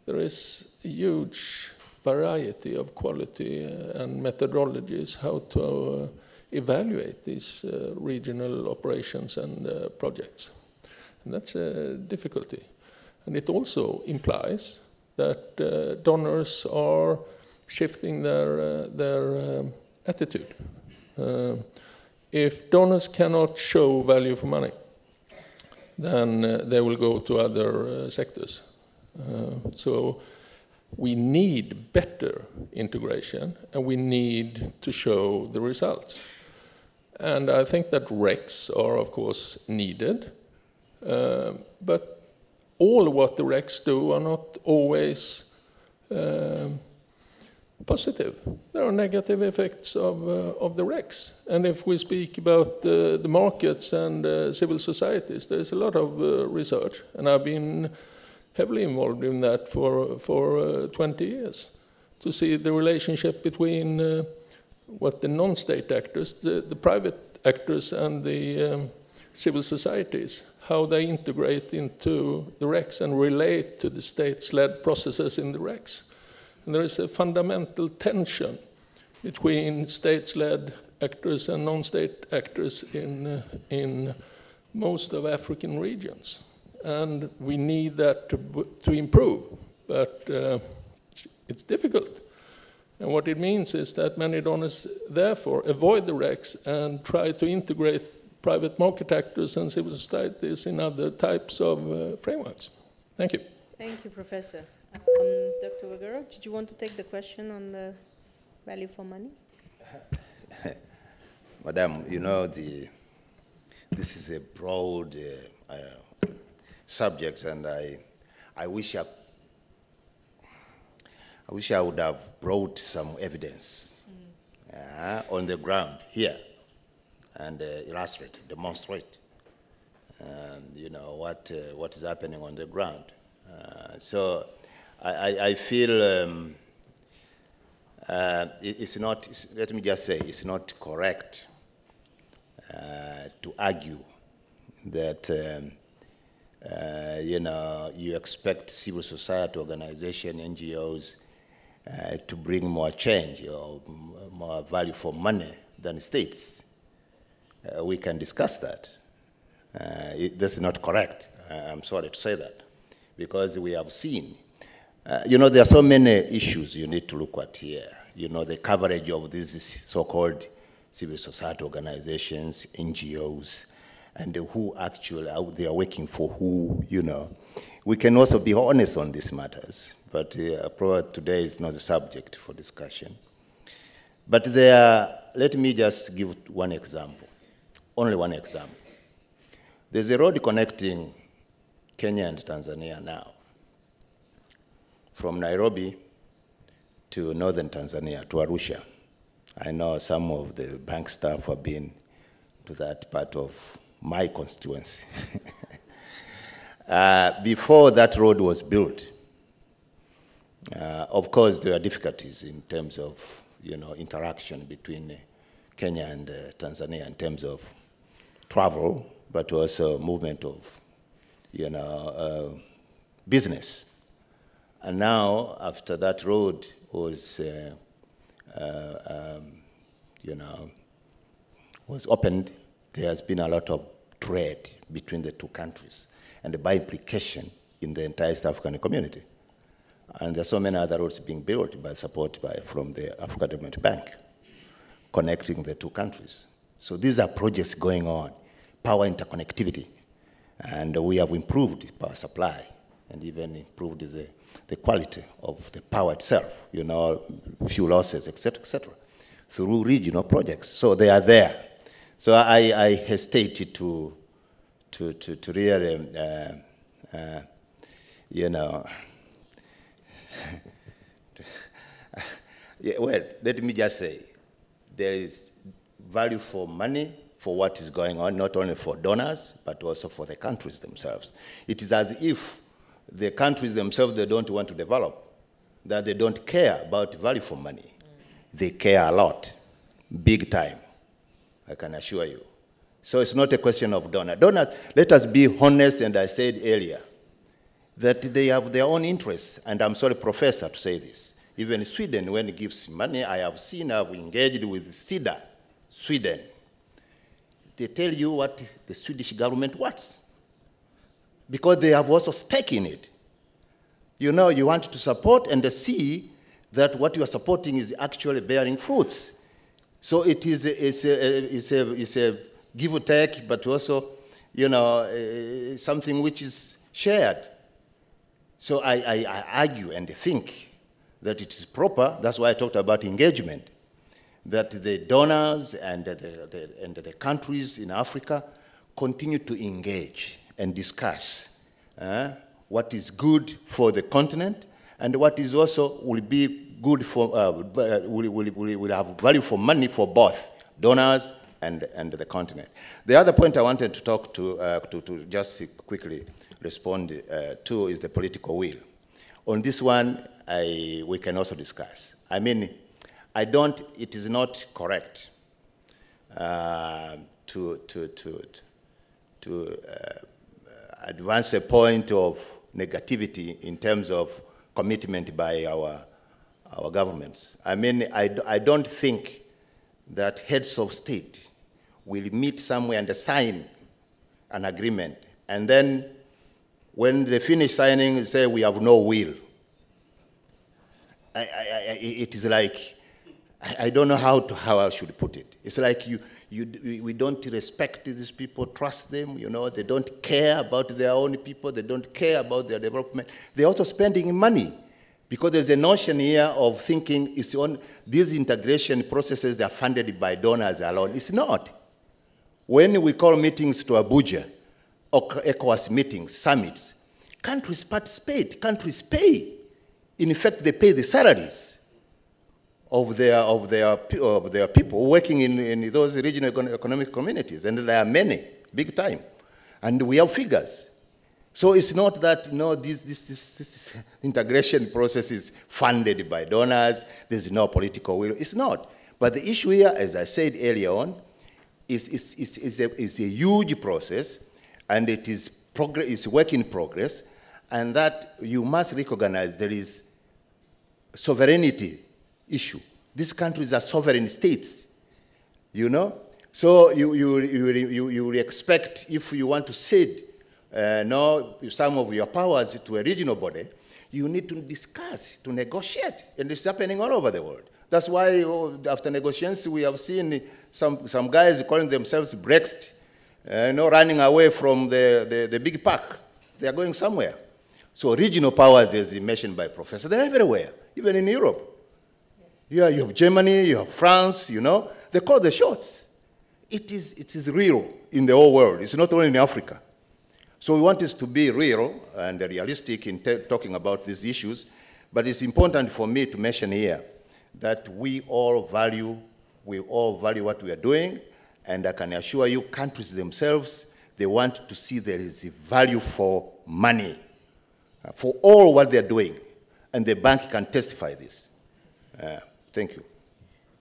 there is a huge variety of quality and methodologies how to evaluate these regional operations and projects. And that's a difficulty. And it also implies that donors are shifting their attitude. If donors cannot show value for money, then they will go to other sectors. So we need better integration, and we need to show the results. And I think that RECs are, of course, needed, but all what the RECs do are not always positive. There are negative effects of the RECs. And if we speak about the markets and civil societies, there's a lot of research, and I've been heavily involved in that for 20 years, to see the relationship between what the non-state actors, the private actors and the civil societies, how they integrate into the RECs and relate to the states-led processes in the RECs. And there is a fundamental tension between states-led actors and non-state actors in most of African regions. And we need that to improve, but it's difficult. And what it means is that many donors therefore avoid the RECs and try to integrate private market actors and civil societies in other types of frameworks. Thank you. Thank you, Professor. Dr. Waguro, did you want to take the question on the value for money? Madam, you know, this is a broad subject, and I wish I would have brought some evidence on the ground here and illustrate, demonstrate, you know, what is happening on the ground. So I feel it's not, let me just say, it's not correct to argue that, you know, you expect civil society organization, NGOs, to bring more change or more value for money than states. We can discuss that. This is not correct. I'm sorry to say that, because we have seen, you know, there are so many issues you need to look at here. You know, the coverage of these so-called civil society organizations, NGOs, and who actually they are working for who, you know. We can also be honest on these matters, but probably today is not the subject for discussion. But let me just give one example, only one example. There's a road connecting Kenya and Tanzania now, from Nairobi to northern Tanzania, to Arusha. I know some of the bank staff have been to that part of my constituency. Before that road was built, of course, there are difficulties in terms of, you know, interaction between Kenya and Tanzania in terms of travel, but also movement of, you know, business. And now, after that road was, you know, was opened, there has been a lot of trade between the two countries, and by implication in the entire East African community. And there are so many other roads being built by support from the African Development Bank, connecting the two countries. So these are projects going on, power interconnectivity, and we have improved power supply, and even improved the the quality of the power itself, you know, fuel losses, etc., through regional projects. So they are there. So I hesitated to really, you know, yeah, well, let me just say, there is value for money for what is going on, not only for donors, but also for the countries themselves. It is as if the countries themselves, they don't want to develop, that they don't care about value for money. They care a lot, big time, I can assure you. So it's not a question of donors. Donors, let us be honest, and I said earlier, that they have their own interests, and I'm sorry, Professor, to say this. Even Sweden, when it gives money, I've engaged with SIDA, Sweden. They tell you what the Swedish government wants, because they have also stake in it. You know, you want to support and see that what you are supporting is actually bearing fruits. So it is it's a give or take, but also, you know, something which is shared. So I argue and think that it is proper. That's why I talked about engagement, that the donors and the countries in Africa continue to engage and discuss what is good for the continent and what is also will be good for, will have value for money for both donors and the continent. The other point I wanted to talk to just quickly respond to is the political will. On this one, we can also discuss. I mean, it is not correct to advance a point of negativity in terms of commitment by our governments. I mean, I don't think that heads of state will meet somewhere and sign an agreement, and then when they finish signing, they say, we have no will. It is like, I don't know how I should put it. It's like we don't respect these people, trust them, you know, they don't care about their own people, they don't care about their development. They're also spending money, because there's a notion here of thinking these integration processes are funded by donors alone. It's not. When we call meetings to Abuja, or ECOWAS meetings, summits, countries participate, countries pay. In fact, they pay the salaries of their people working in those regional economic communities, and there are many, big time. And we have figures. So it's not that, no, this integration process is funded by donors, there's no political will. It's not. But the issue here, as I said earlier on, is a huge process, and it is work in progress, and that you must recognize there is sovereignty issue. These countries are sovereign states, you know? So you will expect, if you want to cede some of your powers to a regional body, you need to discuss, to negotiate, and it's happening all over the world. That's why after negotiations, we have seen some guys calling themselves Brexit, running away from the big pack. They are going somewhere. So regional powers, as mentioned by Professor, they're everywhere, even in Europe. Yeah, you have Germany, you have France, you know. They call the shots. It is real in the whole world. It's not only in Africa. So we want this to be real and realistic in talking about these issues. But it's important for me to mention here that we all value what we are doing, and I can assure you, countries themselves, they want to see there is a value for money, for all what they're doing, and the bank can testify this. Thank you.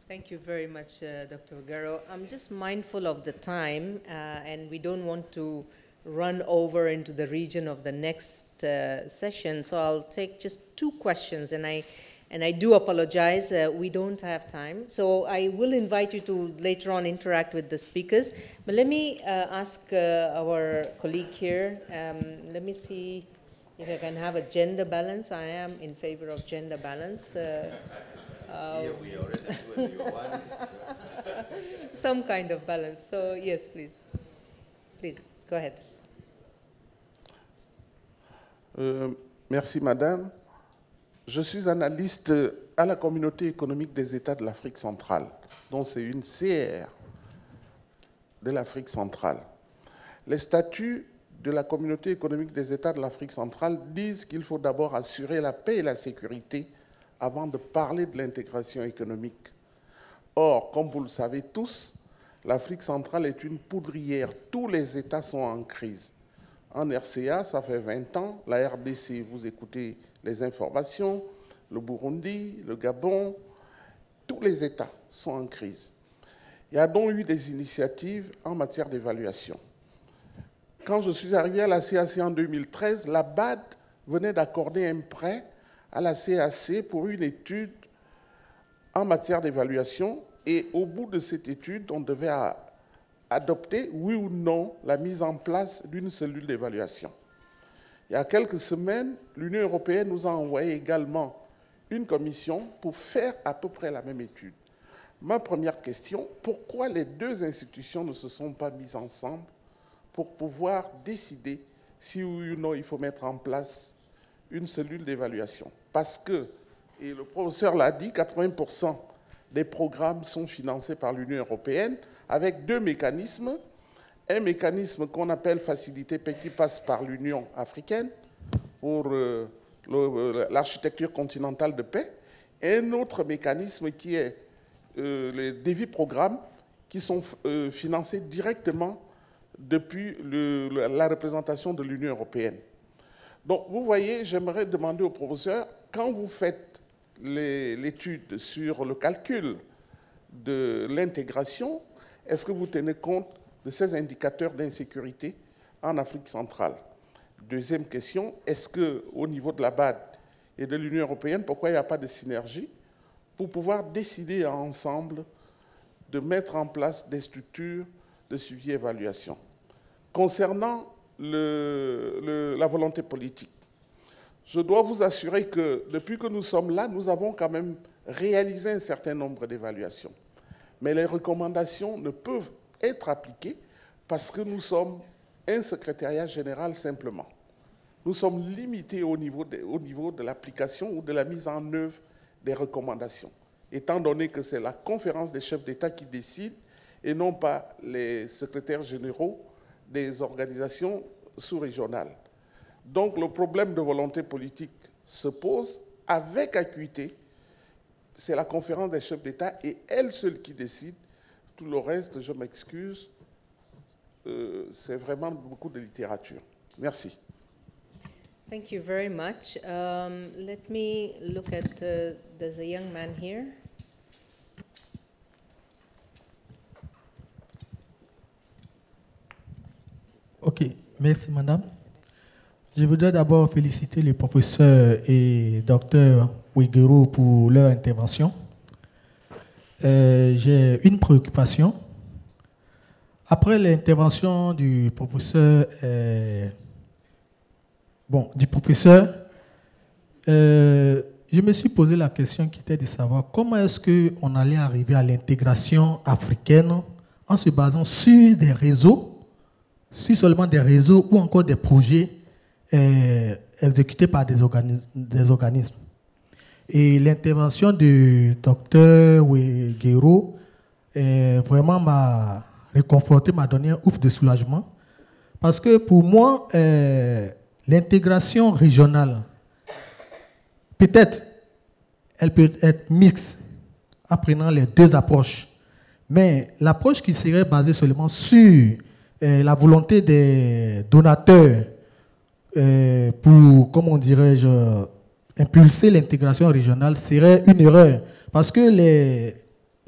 Thank you very much, Dr. Ogaro. I'm just mindful of the time, and we don't want to run over into the region of the next session, so I'll take just 2 questions, and I do apologize, we don't have time. So I will invite you to later on interact with the speakers. But let me ask our colleague here, let me see if I can have a gender balance. I am in favor of gender balance. Yeah, we already do one. Some kind of balance. So yes, please. Please, go ahead. Merci, Madame. Je suis analyste à la Communauté économique des États de l'Afrique centrale, dont c'est une CR de l'Afrique centrale. Les statuts de la Communauté économique des États de l'Afrique centrale disent qu'il faut d'abord assurer la paix et la sécurité avant de parler de l'intégration économique. Or, comme vous le savez tous, l'Afrique centrale est une poudrière. Tous les États sont en crise. En RCA, ça fait 20 ans. La RDC, vous écoutez les informations. Le Burundi, le Gabon, tous les États sont en crise. Il y a donc eu des initiatives en matière d'évaluation. Quand je suis arrivé à la CAC en 2013, la BAD venait d'accorder un prêt à la CAC pour une étude en matière d'évaluation. Et au bout de cette étude, on devait adopter, oui ou non, la mise en place d'une cellule d'évaluation. Il y a quelques semaines, l'Union européenne nous a envoyé également une commission pour faire à peu près la même étude. Ma première question, pourquoi les deux institutions ne se sont pas mises ensemble pour pouvoir décider si oui ou non il faut mettre en place une cellule d'évaluation? Parce que, et le professeur l'a dit, 80% des programmes sont financés par l'Union européenne avec deux mécanismes. Un mécanisme qu'on appelle Facilité Paix qui passe par l'Union africaine pour l'architecture continentale de paix, et un autre mécanisme qui est les dévis programmes qui sont financés directement depuis la représentation de l'Union européenne. Donc, vous voyez, j'aimerais demander au professeur, quand vous faites l'étude sur le calcul de l'intégration, est-ce que vous tenez compte de ces indicateurs d'insécurité en Afrique centrale? Deuxième question, est-ce qu'au niveau de la BAD et de l'Union européenne, pourquoi il n'y a pas de synergie pour pouvoir décider ensemble de mettre en place des structures de suivi et évaluation? Concernant la volonté politique, je dois vous assurer que depuis que nous sommes là, nous avons quand même réalisé un certain nombre d'évaluations. Mais les recommandations ne peuvent être appliquées parce que nous sommes un secrétariat général simplement. Nous sommes limités au niveau de l'application ou de la mise en œuvre des recommandations, étant donné que c'est la conférence des chefs d'État qui décide et non pas les secrétaires généraux des organisations sous-régionales. Donc le problème de volonté politique se pose avec acuité. C'est la conférence des chefs d'État et elle seule qui décide. Tout le reste, je m'excuse, c'est vraiment beaucoup de littérature. Merci. Thank you very much. Let me look at, there's a young man here. Ok, merci madame. Je voudrais d'abord féliciter les professeurs et docteur Ouiguero pour leur intervention. J'ai une préoccupation. Après l'intervention du professeur, je me suis posé la question qui était de savoir comment est-ce qu'on allait arriver à l'intégration africaine en se basant sur des réseaux, sur seulement des réseaux ou encore des projets exécutés par des organismes. Et l'intervention du docteur Ouiguero vraiment m'a réconforté, m'a donné un ouf de soulagement. Parce que pour moi, l'intégration régionale, peut-être, elle peut être mixte en prenant les deux approches. Mais l'approche qui serait basée seulement sur la volonté des donateurs pour, comment dirais-je, impulser l'intégration régionale serait une erreur. Parce que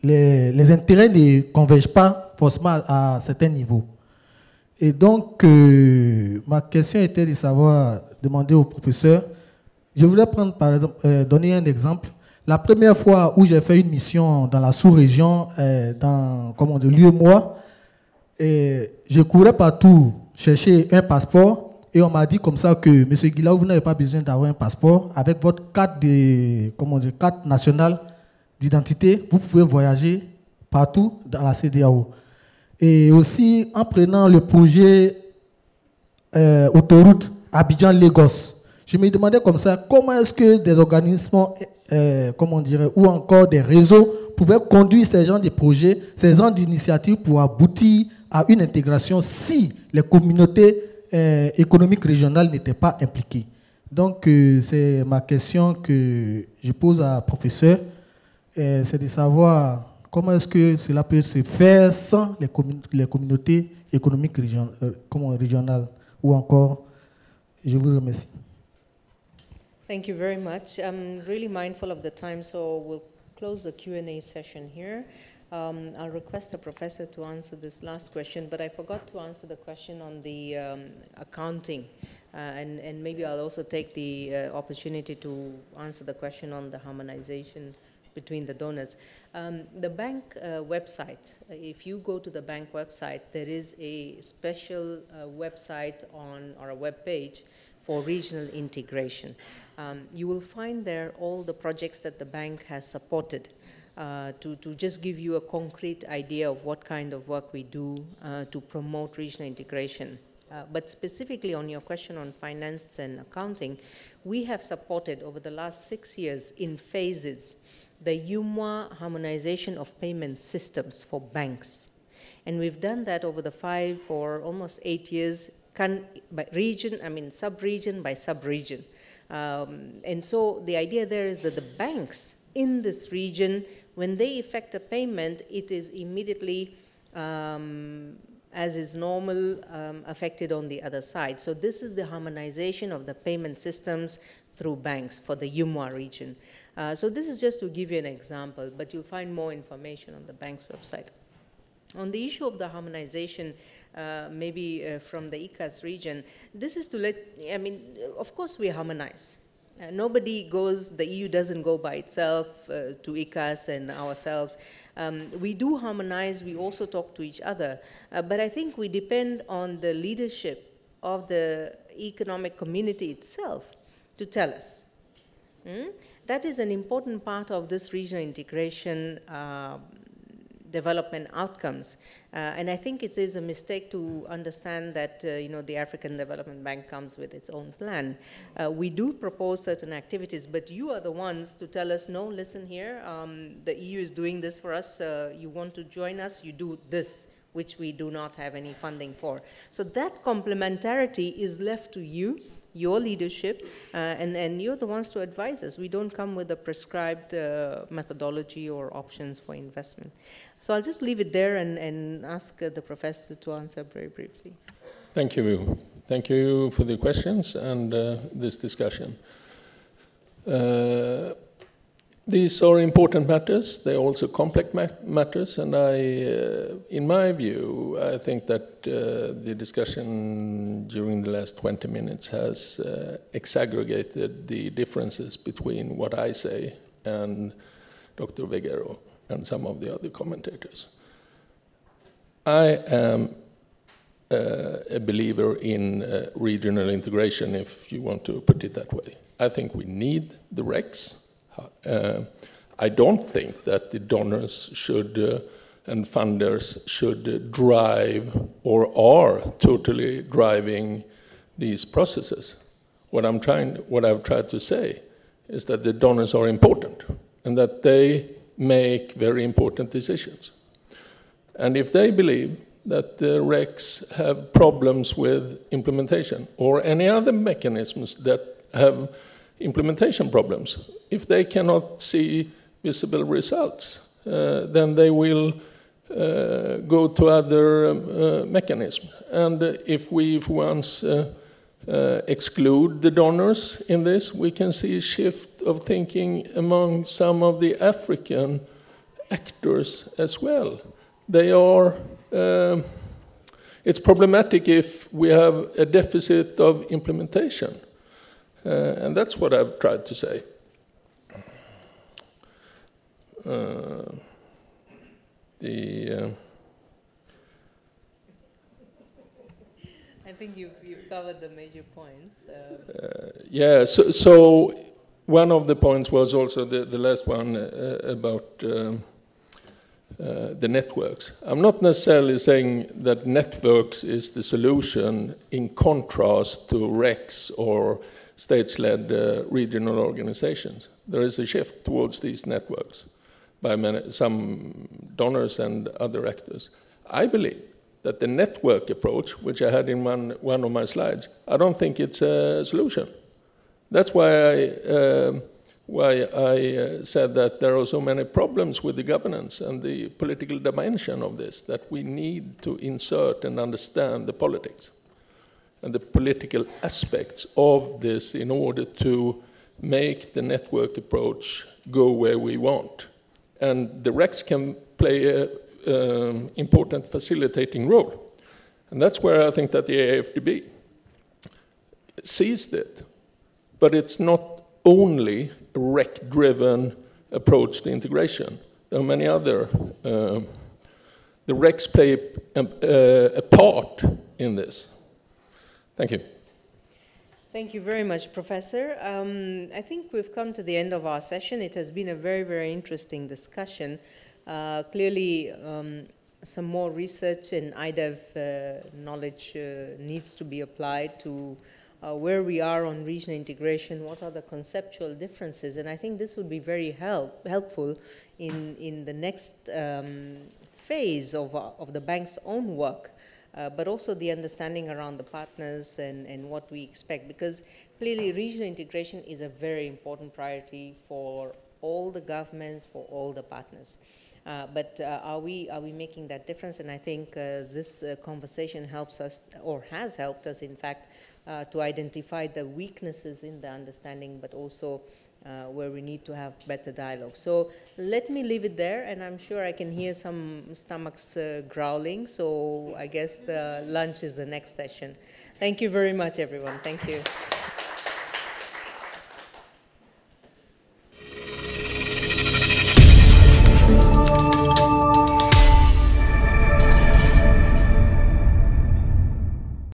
les intérêts ne convergent pas forcément à certains niveaux. Et donc, ma question était de savoir, demander au professeur, je voudrais prendre par exemple, donner un exemple. La première fois où j'ai fait une mission dans la sous-région, dans l'UEMOA, je courais partout chercher un passeport et on m'a dit comme ça que, M. Guilaou, vous n'avez pas besoin d'avoir un passeport. Avec votre carte nationale d'identité, vous pouvez voyager partout dans la CEDEAO. Et aussi, en prenant le projet autoroute Abidjan-Lagos, Je me demandais comme ça, comment est-ce que des organismes, comment on dirait, ou encore des réseaux pouvaient conduire ces genres de projets, ces genres d'initiatives pour aboutir à une intégration si les communautés économiques régionales n'étaient pas impliquées. Donc, c'est ma question que je pose à professeur, c'est de savoir comment est-ce que cela peut se faire sans les communautés économiques régionales, ou encore, je vous remercie. Thank you very much. I'm really mindful of the time, so we'll close the Q&A session here. I'll request the professor to answer this last question, but I forgot to answer the question on the accounting, and maybe I'll also take the opportunity to answer the question on the harmonization between the donors. The bank website, if you go to the bank website, there is a special website or a web page for regional integration. You will find there all the projects that the bank has supported to just give you a concrete idea of what kind of work we do to promote regional integration. But specifically on your question on finance and accounting, we have supported over the last 6 years in phases the UMWA harmonization of payment systems for banks. And we've done that over the 5 or almost 8 years, by region, I mean sub-region by sub-region. And so the idea there is that the banks in this region, when they effect a payment, it is immediately, as is normal, affected on the other side. So this is the harmonization of the payment systems through banks for the UMWA region. So this is just to give you an example, but you'll find more information on the bank's website. On the issue of the harmonization, maybe from the ICAS region, this is to let, I mean, of course we harmonize. Nobody goes, the EU doesn't go by itself to ICAS and ourselves. We do harmonize, we also talk to each other, but I think we depend on the leadership of the economic community itself to tell us. That is an important part of this regional integration development outcomes. And I think it is a mistake to understand that you know, the African Development Bank comes with its own plan. We do propose certain activities, but you are the ones to tell us, no, listen here, the EU is doing this for us, you want to join us, you do this, which we do not have any funding for. So that complementarity is left to you, your leadership, and you're the ones to advise us. We don't come with a prescribed methodology or options for investment. So I'll just leave it there and ask the professor to answer very briefly. Thank you. Thank you for the questions and this discussion. These are important matters. They're also complex matters, and in my view, I think that the discussion during the last 20 minutes has exaggerated the differences between what I say and Dr. Veguero and some of the other commentators. I am a believer in regional integration, if you want to put it that way. I think we need the RECs. I don't think that the donors should and funders should drive or are totally driving these processes. What I've tried to say is that the donors are important and that they make very important decisions. And if they believe that the RECs have problems with implementation or any other mechanisms that have implementation problems, if they cannot see visible results, then they will go to other mechanisms. And if we once exclude the donors in this, we can see a shift of thinking among some of the African actors as well. They are, it's problematic if we have a deficit of implementation. And that's what I've tried to say. I think you've covered the major points. Yeah, so one of the points was also the last one about the networks. I'm not necessarily saying that networks is the solution in contrast to RECs or states-led regional organizations. There is a shift towards these networks by some donors and other actors. I believe that the network approach, which I had in one of my slides, I don't think it's a solution. That's why I said that there are so many problems with the governance and the political dimension of this, that we need to insert and understand the politics and the political aspects of this in order to make the network approach go where we want. And the RECs can play an important facilitating role. And that's where I think that the AFDB seized it. But it's not only a REC-driven approach to integration. There are many other. The RECs play a part in this. Thank you. Thank you very much, Professor. I think we've come to the end of our session. It has been a very, very interesting discussion. Clearly, some more research and IDEV knowledge needs to be applied to where we are on regional integration, what are the conceptual differences, and I think this would be very helpful in the next phase of the bank's own work, but also the understanding around the partners and what we expect, because clearly regional integration is a very important priority for all the governments, for all the partners. But are we making that difference? And I think this conversation helps us, or has helped us, in fact, to identify the weaknesses in the understanding, but also where we need to have better dialogue. So let me leave it there, and I'm sure I can hear some stomachs growling, so I guess the lunch is the next session. Thank you very much, everyone. Thank you.